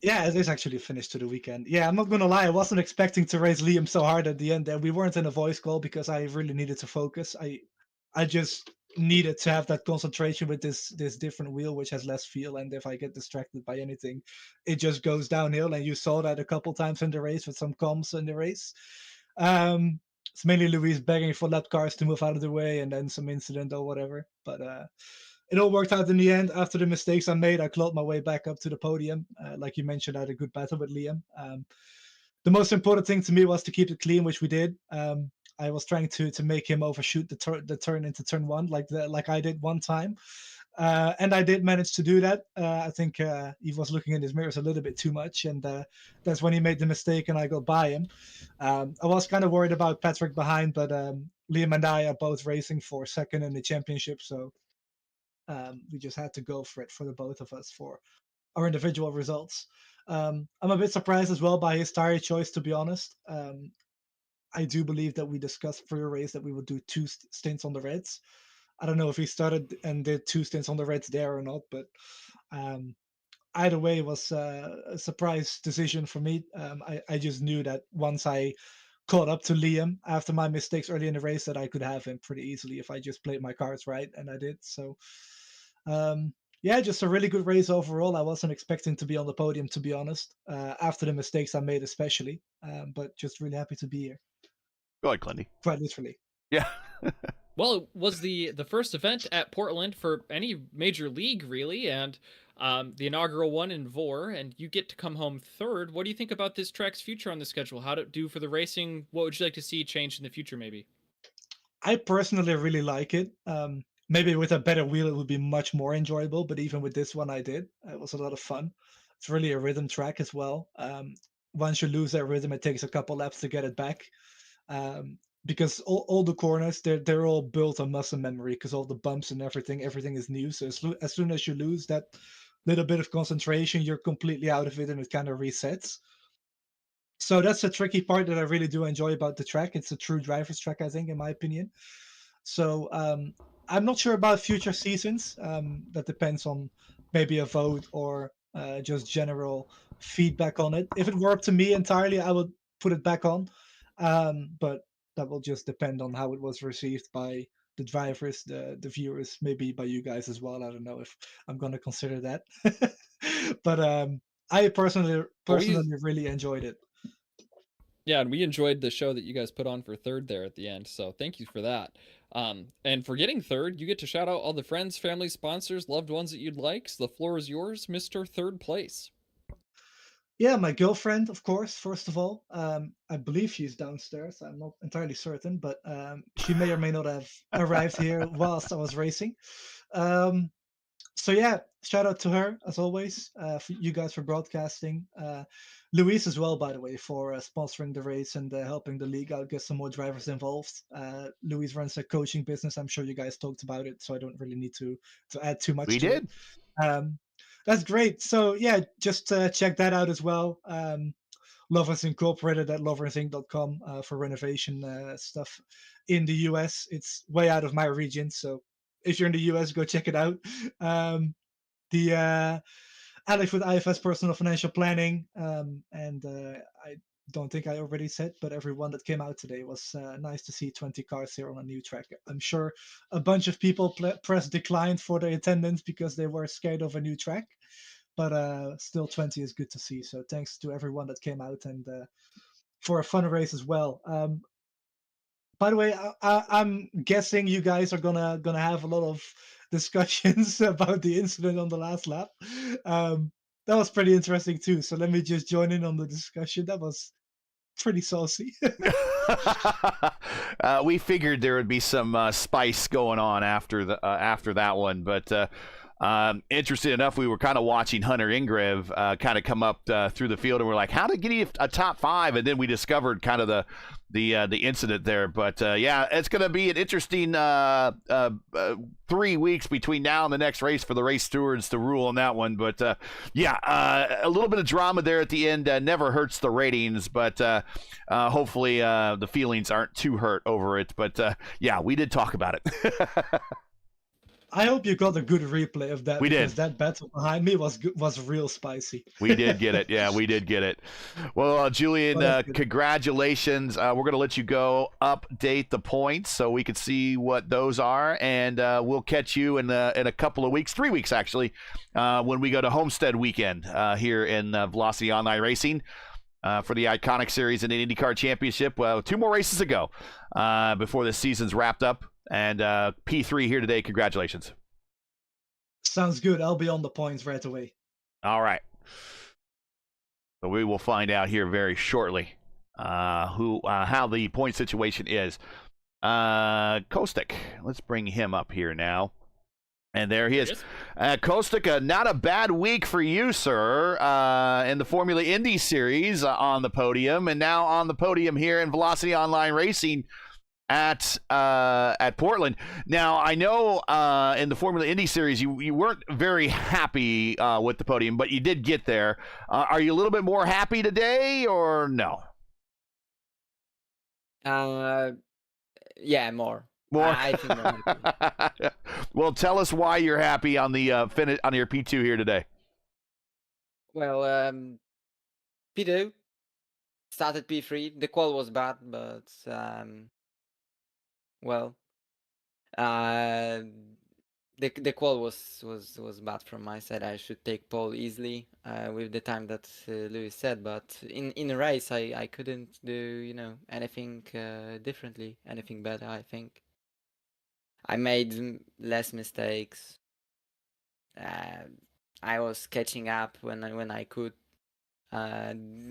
[SPEAKER 3] Yeah, it is actually finished to the weekend. Yeah, I'm not gonna lie, I wasn't expecting to race Liam so hard at the end, and we weren't in a voice call because I really needed to focus. I just needed to have that concentration with this different wheel which has less feel, and if I get distracted by anything, it just goes downhill. And you saw that a couple times in the race with some comms in the race. It's mainly Luis begging for lap cars to move out of the way, and then some incident or whatever. But it all worked out in the end. After the mistakes I made, I clawed my way back up to the podium. Like you mentioned, I had a good battle with Liam. The most important thing to me was to keep it clean, which we did. I was trying to make him overshoot the turn into turn one, like I did one time, and I did manage to do that. I think he was looking in his mirrors a little bit too much, and that's when he made the mistake, and I got by him. I was kind of worried about Patrick behind, but Liam and I are both racing for second in the championship, so we just had to go for it for the both of us for our individual results. I'm a bit surprised as well by his tire choice, to be honest. I do believe that we discussed for the race that we would do two stints on the Reds. I don't know if he started and did two stints on the Reds there or not, but um, either way, it was a surprise decision for me. I just knew that once I caught up to Liam after my mistakes early in the race, that I could have him pretty easily if I just played my cards right, and I did. So um, yeah, just a really good race overall. I wasn't expecting to be on the podium, to be honest, after the mistakes I made, especially. But just really happy to be here,
[SPEAKER 1] Go ahead, Clendy.
[SPEAKER 3] quite literally.
[SPEAKER 1] Yeah.
[SPEAKER 2] Well, it was the first event at Portland for any major league, really, and the inaugural one in VOR, and you get to come home third. What do you think about this track's future on the schedule? How to do for the racing? What would you like to see changed in the future, maybe?
[SPEAKER 3] I personally really like it. Maybe with a better wheel, it would be much more enjoyable. But even with this one, I did. It was a lot of fun. It's really a rhythm track as well. Once you lose that rhythm, it takes a couple laps to get it back. Because all the corners, they're all built on muscle memory because all the bumps and everything is new. So as soon as you lose that little bit of concentration, you're completely out of it, and it kind of resets. So that's the tricky part that I really do enjoy about the track. It's a true driver's track, I think, in my opinion. So I'm not sure about future seasons. That depends on maybe a vote or just general feedback on it. If it were up to me entirely, I would put it back on. But that will just depend on how it was received by the drivers, the viewers, maybe by you guys as well. I don't know if I'm going to consider that. But I personally
[SPEAKER 2] Well, we
[SPEAKER 3] really enjoyed it.
[SPEAKER 2] Yeah, and we enjoyed the show that you guys put on for third there at the end, so thank you for that. And for getting third, you get to shout out all the friends, family, sponsors, loved ones that you'd like. So the floor is yours, Mr. Third Place.
[SPEAKER 3] Yeah, my girlfriend, of course, first of all. I believe she's downstairs. I'm not entirely certain, but she may or may not have arrived here whilst I was racing. Um, So yeah, shout out to her as always, for you guys for broadcasting. Luis as well, by the way, for sponsoring the race and helping the league out, get some more drivers involved. Luis runs a coaching business. I'm sure you guys talked about it, so I don't really need to add too much
[SPEAKER 1] We
[SPEAKER 3] to it.
[SPEAKER 1] did.
[SPEAKER 3] Um, that's great. So yeah, just check that out as well. Lovers Incorporated at loversinc.com for renovation stuff in the US. It's way out of my region, so if you're in the US, go check it out. The Alex with IFS Personal Financial Planning, and I don't think I already said, but everyone that came out today was nice to see 20 cars here on a new track. I'm sure a bunch of people pressed decline for their attendance because they were scared of a new track, but still 20 is good to see. So thanks to everyone that came out and for a fun race as well. By the way, I'm guessing you guys are gonna have a lot of discussions about the incident on the last lap. Um, that was pretty interesting too. So let me just join in on the discussion. That was pretty saucy.
[SPEAKER 1] We figured there would be some spice going on after that one, but interesting enough, we were kind of watching Hunter Ingrev kind of come up through the field, and we're like, how to get a top five, and then we discovered kind of the incident there. But yeah, it's going to be an interesting 3 weeks between now and the next race for the race stewards to rule on that one. But yeah, a little bit of drama there at the end never hurts the ratings, but hopefully the feelings aren't too hurt over it. But yeah, we did talk about it.
[SPEAKER 3] I hope you got a good replay of that
[SPEAKER 1] We did.
[SPEAKER 3] because that battle behind me was real spicy.
[SPEAKER 1] We did get it. Yeah, we did get it. Well, Julian, congratulations. We're going to let you go update the points so we can see what those are, and we'll catch you in a couple of weeks, 3 weeks actually, when we go to Homestead weekend here in Velocity Online Racing for the Iconic Series and the IndyCar Championship. 2 more races to go before the season's wrapped up. And P3 here today. Congratulations.
[SPEAKER 3] Sounds good. I'll be on the points right away.
[SPEAKER 1] All right. So we will find out here very shortly how the point situation is. Kostic, let's bring him up here now. And there he is. Kostic, not a bad week for you, sir, in the Formula Indy Series on the podium, and now on the podium here in Velocity Online Racing at Portland. Now, I know in the Formula Indy Series you weren't very happy with the podium, but you did get there. Are you a little bit more happy today, or no?
[SPEAKER 4] Yeah, more.
[SPEAKER 1] More.
[SPEAKER 4] I think more.
[SPEAKER 1] Well, tell us why you're happy on the finish on your P2 here today.
[SPEAKER 4] Well, P2 started P3. The qual was bad, but well, the qual was bad from my side. I should take pole easily with the time that Lewis said, but in a race I couldn't do anything differently, anything better. I think I made less mistakes. I was catching up when I could.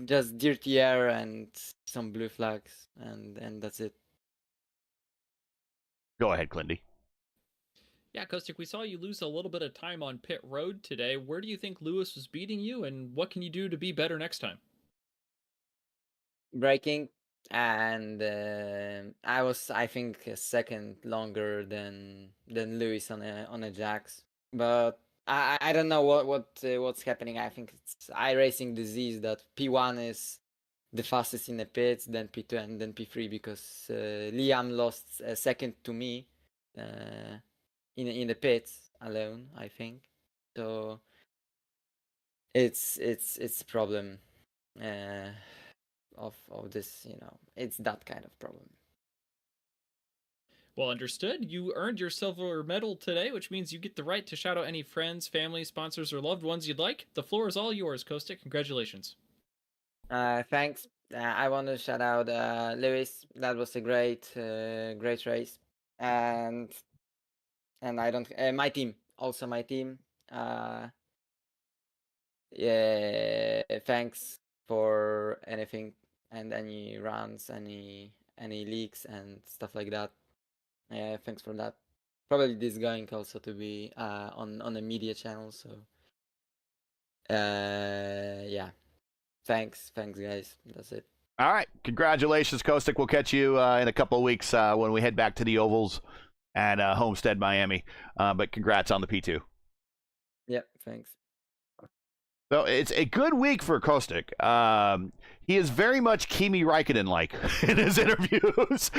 [SPEAKER 4] Just dirty air and some blue flags, and that's it.
[SPEAKER 1] Go ahead, Clindy.
[SPEAKER 2] Yeah, Kostic, we saw you lose a little bit of time on pit road today. Where do you think Lewis was beating you, and what can you do to be better next time?
[SPEAKER 4] Braking, and I think a second longer than Lewis on a Jax, but I don't know what's happening. I think it's iRacing disease that P1 is the fastest in the pits, then P2 and then P3, because Liam lost a second to me in the pits alone, I think. So it's a problem of this, it's that kind of problem.
[SPEAKER 2] Well, understood. You earned your silver medal today, which means you get the right to shout out any friends, family, sponsors, or loved ones you'd like. The floor is all yours, Kostic. Congratulations.
[SPEAKER 4] Thanks. I want to shout out Lewis. That was a great race, and I don't my team, also my team. Yeah, thanks for anything and any runs, any leaks and stuff like that. Yeah, thanks for that. Probably this going also to be on the media channel. So yeah, thanks guys. That's it.
[SPEAKER 1] All right. Congratulations, Kostik. We'll catch you in a couple of weeks when we head back to the ovals at Homestead, Miami. But congrats on the P2.
[SPEAKER 4] Yeah, thanks.
[SPEAKER 1] So it's a good week for Kostik. He is very much Kimi Räikkönen-like in his interviews,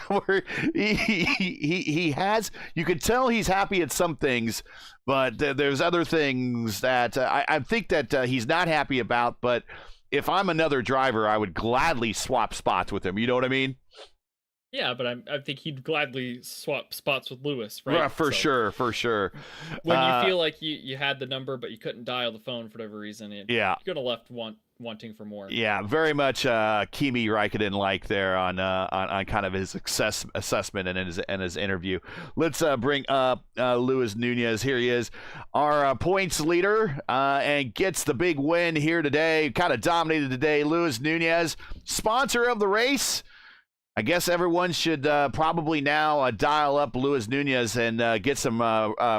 [SPEAKER 1] where he has, you can tell he's happy at some things, but there's other things that I think that he's not happy about. But if I'm another driver, I would gladly swap spots with him. You know what I mean?
[SPEAKER 2] Yeah, but I think he'd gladly swap spots with Lewis, right?
[SPEAKER 1] For sure.
[SPEAKER 2] When you feel like you had the number, but you couldn't dial the phone for whatever reason, you could have left wanting for more.
[SPEAKER 1] Yeah, very much Kimi Räikkönen-like there on kind of his assessment and his interview. Let's bring up Luis Nunez. Here he is, our points leader, and gets the big win here today. Kind of dominated today. Luis Nunez, sponsor of the race. I guess everyone should probably now dial up Luis Nunez and get some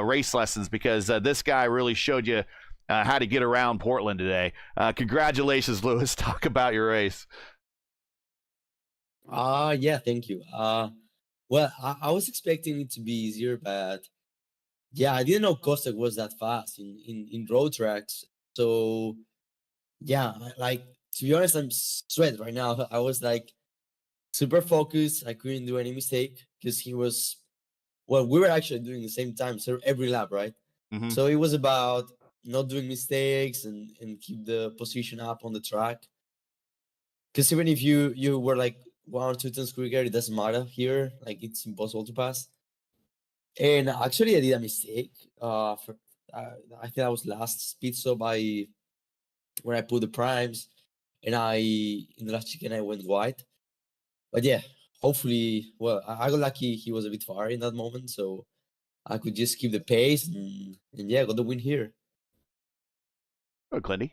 [SPEAKER 1] race lessons, because this guy really showed you how to get around Portland today. Congratulations, Luis. Talk about your race.
[SPEAKER 5] Yeah, thank you. Well, I was expecting it to be easier, but yeah, I didn't know Kostek was that fast in road tracks. So yeah, like, to be honest, I'm sweat right now. I was like super focused. I couldn't do any mistake because he was, well, we were actually doing the same time, so every lap, right?
[SPEAKER 1] Mm-hmm.
[SPEAKER 5] So it was about not doing mistakes and keep the position up on the track. Because even if you were like 1 or 2 turns quicker, it doesn't matter here. Like, it's impossible to pass. And actually, I did a mistake. I think I was last speed stop when I put the primes, and in the last chicken I went wide. But yeah, hopefully, well, I got lucky. He was a bit far in that moment, so I could just keep the pace and yeah, got the win here.
[SPEAKER 1] Oh, Clinty.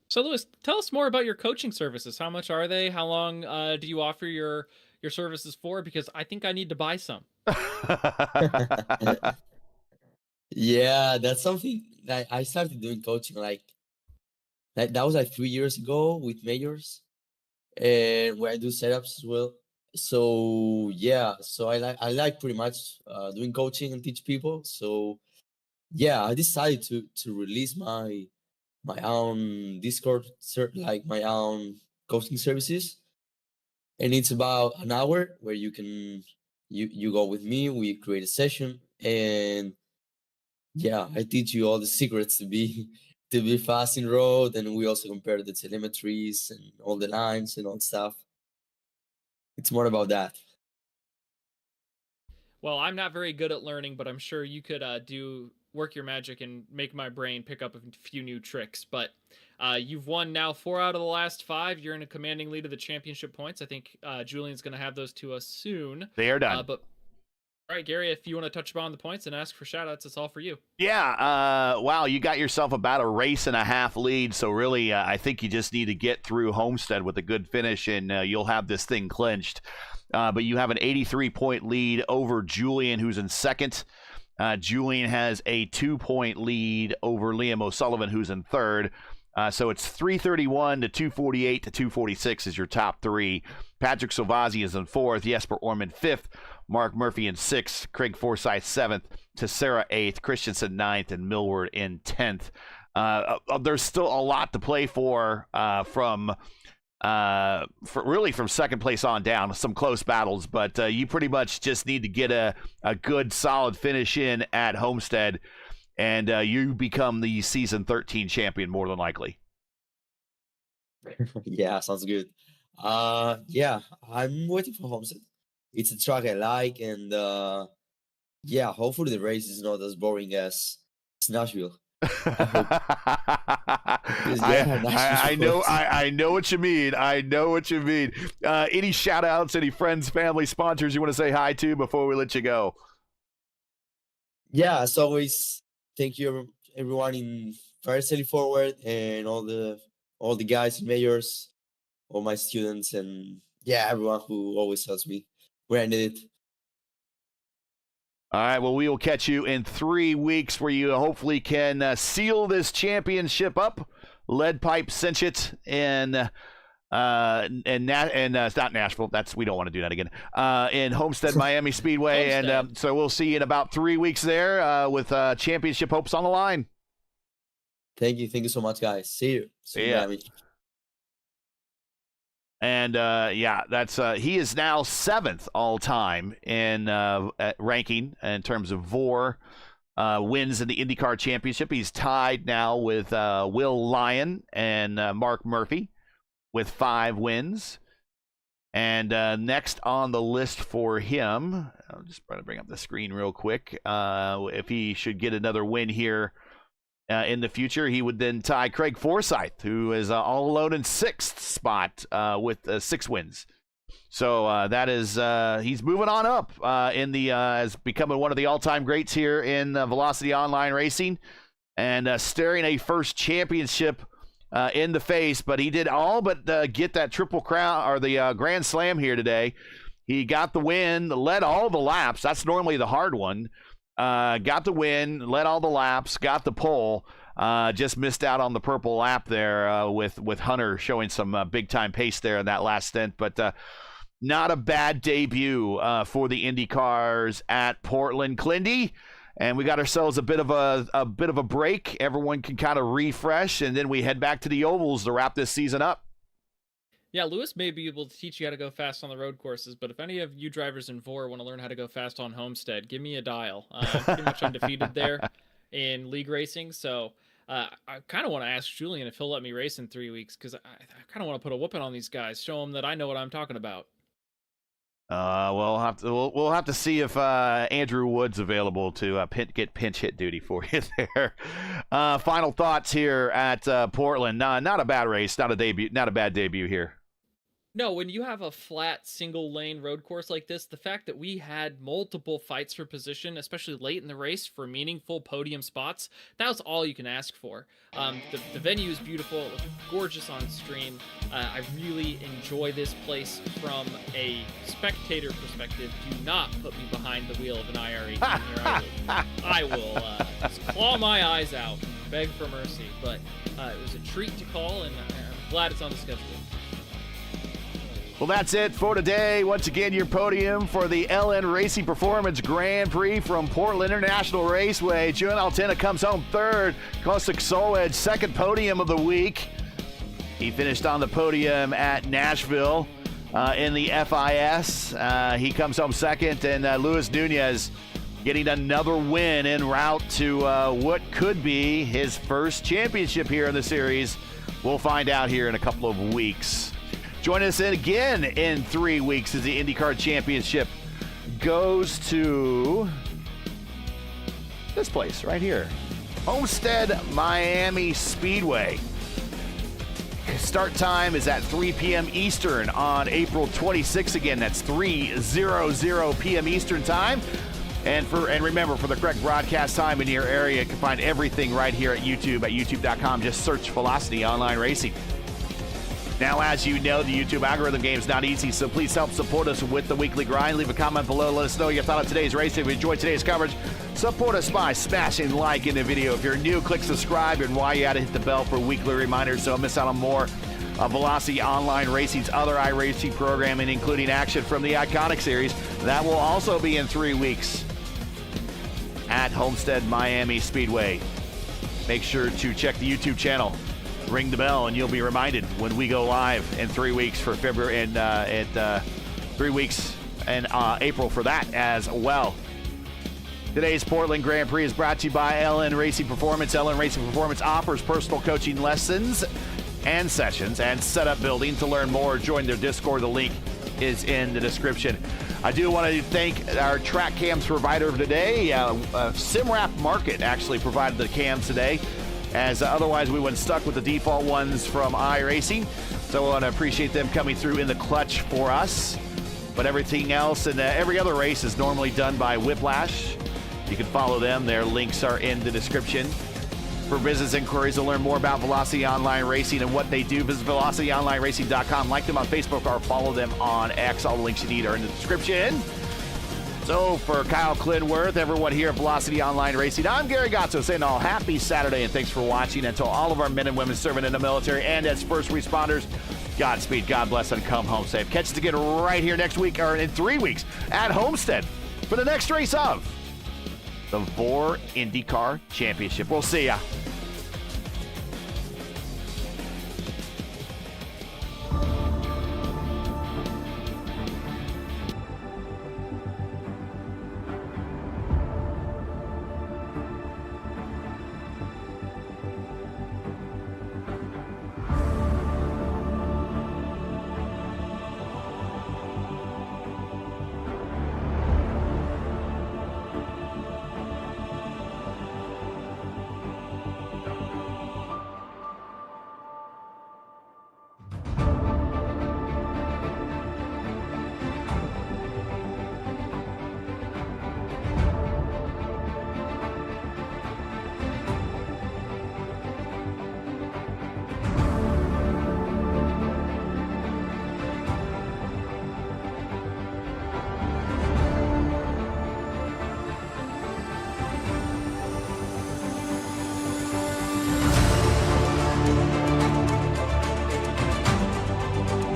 [SPEAKER 2] So, Luis, tell us more about your coaching services. How much are they? How long do you offer your services for? Because I think I need to buy some.
[SPEAKER 5] Yeah, that's something that I started doing coaching like that was like 3 years ago with majors, and where I do setups as well. So yeah, so I like pretty much doing coaching and teach people. So yeah, I decided to release my own Discord, like my own coaching services, and it's about an hour where you can you go with me. We create a session, and yeah, I teach you all the secrets to be to be fast in road, and we also compare the telemetries and all the lines and all stuff. It's more about that.
[SPEAKER 2] Well, I'm not very good at learning, but I'm sure you could work your magic and make my brain pick up a few new tricks. But you've won now 4 out of the last 5. You're in a commanding lead of the championship points. I think Julian's going to have those to us soon.
[SPEAKER 1] They are done.
[SPEAKER 2] But all right, Gary, if you want to touch upon the points and ask for shoutouts, it's all for you.
[SPEAKER 1] Yeah, wow, you got yourself about a race and a half lead, so really I think you just need to get through Homestead with a good finish, and you'll have this thing clinched. But you have an 83-point lead over Julian, who's in second. Julian has a 2-point lead over Liam O'Sullivan, who's in third. So it's 331 to 248 to 246 is your top 3. Patrick Silvazzi is in fourth. Jesper Orman fifth. Mark Murphy in 6th, Craig Forsyth 7th, Tessera 8th, Christensen 9th, and Millward in 10th. There's still a lot to play for from second place on down. Some close battles, but you pretty much just need to get a good, solid finish in at Homestead, and you become the season 13 champion more than likely.
[SPEAKER 5] Yeah, sounds good. Yeah, I'm waiting for Homestead. It's a track I like, and yeah, hopefully the race is not as boring as Nashville.
[SPEAKER 1] I know what you mean. I know what you mean. Any shout outs, any friends, family, sponsors you want to say hi to before we let you go?
[SPEAKER 5] Yeah, as always, thank you everyone in Fairly Forward and all the guys, majors, all my students, and yeah, everyone who always helps me when I need it.
[SPEAKER 1] All right, well, we will catch you in 3 weeks where you hopefully can seal this championship up. Lead pipe cinch it in it's not Nashville. We don't want to do that again. In Homestead, Miami Speedway.
[SPEAKER 2] Homestead.
[SPEAKER 1] And so we'll see you in about 3 weeks there with championship hopes on the line.
[SPEAKER 5] Thank you so much, guys. See you. See you,
[SPEAKER 1] Yeah.
[SPEAKER 5] Miami.
[SPEAKER 1] And that's he is now 7th all time in ranking in terms of VOR wins in the IndyCar Championship. He's tied now with Will Lyon and Mark Murphy with 5 wins. And next on the list for him, I'll just try to bring up the screen real quick. If he should get another win here in the future, he would then tie Craig Forsyth, who is all alone in 6th spot with 6 wins. So that is he's moving on up in the as becoming one of the all-time greats here in Velocity Online Racing, and staring a first championship in the face. But he did all but get that Triple Crown or the Grand Slam here today. He got the win, led all the laps. That's normally the hard one. Got the win, led all the laps, got the pole. Just missed out on the purple lap there with Hunter showing some big-time pace there in that last stint. But not a bad debut for the IndyCars at Portland, Clindy. And we got ourselves a bit of a break. Everyone can kind of refresh, and then we head back to the ovals to wrap this season up.
[SPEAKER 2] Yeah, Lewis may be able to teach you how to go fast on the road courses, but if any of you drivers in VOR want to learn how to go fast on Homestead, give me a dial. I'm pretty much undefeated there in league racing, so I kind of want to ask Julian if he'll let me race in 3 weeks, because I kind of want to put a whooping on these guys, show them that I know what I'm talking about.
[SPEAKER 1] We'll have to see if Andrew Wood's available to get pinch hit duty for you there. Final thoughts here at Portland. Not a bad race, not a bad debut here.
[SPEAKER 2] No, when you have a flat single lane road course like this, the fact that we had multiple fights for position, especially late in the race for meaningful podium spots, that was all you can ask for. The venue is beautiful. It looks gorgeous on stream. I really enjoy this place from a spectator perspective. Do not put me behind the wheel of an IRA here. I will just claw my eyes out, beg for mercy. But it was a treat to call, and I'm glad it's on the schedule.
[SPEAKER 1] Well, that's it for today. Once again, your podium for the LN Racing Performance Grand Prix from Portland International Raceway. Julian Altena comes home 3rd. Kostik Soled, 2nd podium of the week. He finished on the podium at Nashville in the FIS. He comes home 2nd, and Luis Nunez getting another win en route to what could be his first championship here in the series. We'll find out here in a couple of weeks. Join us again in 3 weeks as the IndyCar Championship goes to this place right here, Homestead, Miami Speedway. Start time is at 3 p.m. Eastern on April 26th. Again, that's 3:00 p.m. Eastern time. And remember, for the correct broadcast time in your area, you can find everything right here at YouTube at youtube.com. Just search Velocity Online Racing. Now, as you know, the YouTube algorithm game is not easy, so please help support us with the weekly grind. Leave a comment below. Let us know your thought of today's race. If you enjoyed today's coverage, support us by smashing like in the video. If you're new, click subscribe, and while you're at it, hit the bell for weekly reminders so don't miss out on more of Velocity Online Racing's other iRacing programming, including action from the Iconic Series. That will also be in 3 weeks at Homestead, Miami Speedway. Make sure to check the YouTube channel. Ring the bell, and you'll be reminded when we go live in 3 weeks for February and 3 weeks in April for that as well. Today's Portland Grand Prix is brought to you by LN Racing Performance. LN Racing Performance offers personal coaching lessons and sessions and setup building. To learn more, join their Discord. The link is in the description. I do want to thank our track cams provider of today. SimWrap Market actually provided the cams today, as otherwise we went stuck with the default ones from iRacing. So I want to appreciate them coming through in the clutch for us. But everything else and every other race is normally done by Whiplash. You can follow them. Their links are in the description. For business inquiries to learn more about Velocity Online Racing and what they do, visit velocityonlineracing.com. Like them on Facebook or follow them on X. All the links you need are in the description. So for Kyle Klendworth, everyone here at Velocity Online Racing, I'm Gary Godsoe saying all happy Saturday and thanks for watching. And to all of our men and women serving in the military and as first responders, Godspeed, God bless, and come home safe. Catch us again right here next week, or in 3 weeks, at Homestead for the next race of the VOR IndyCar Championship. We'll see ya.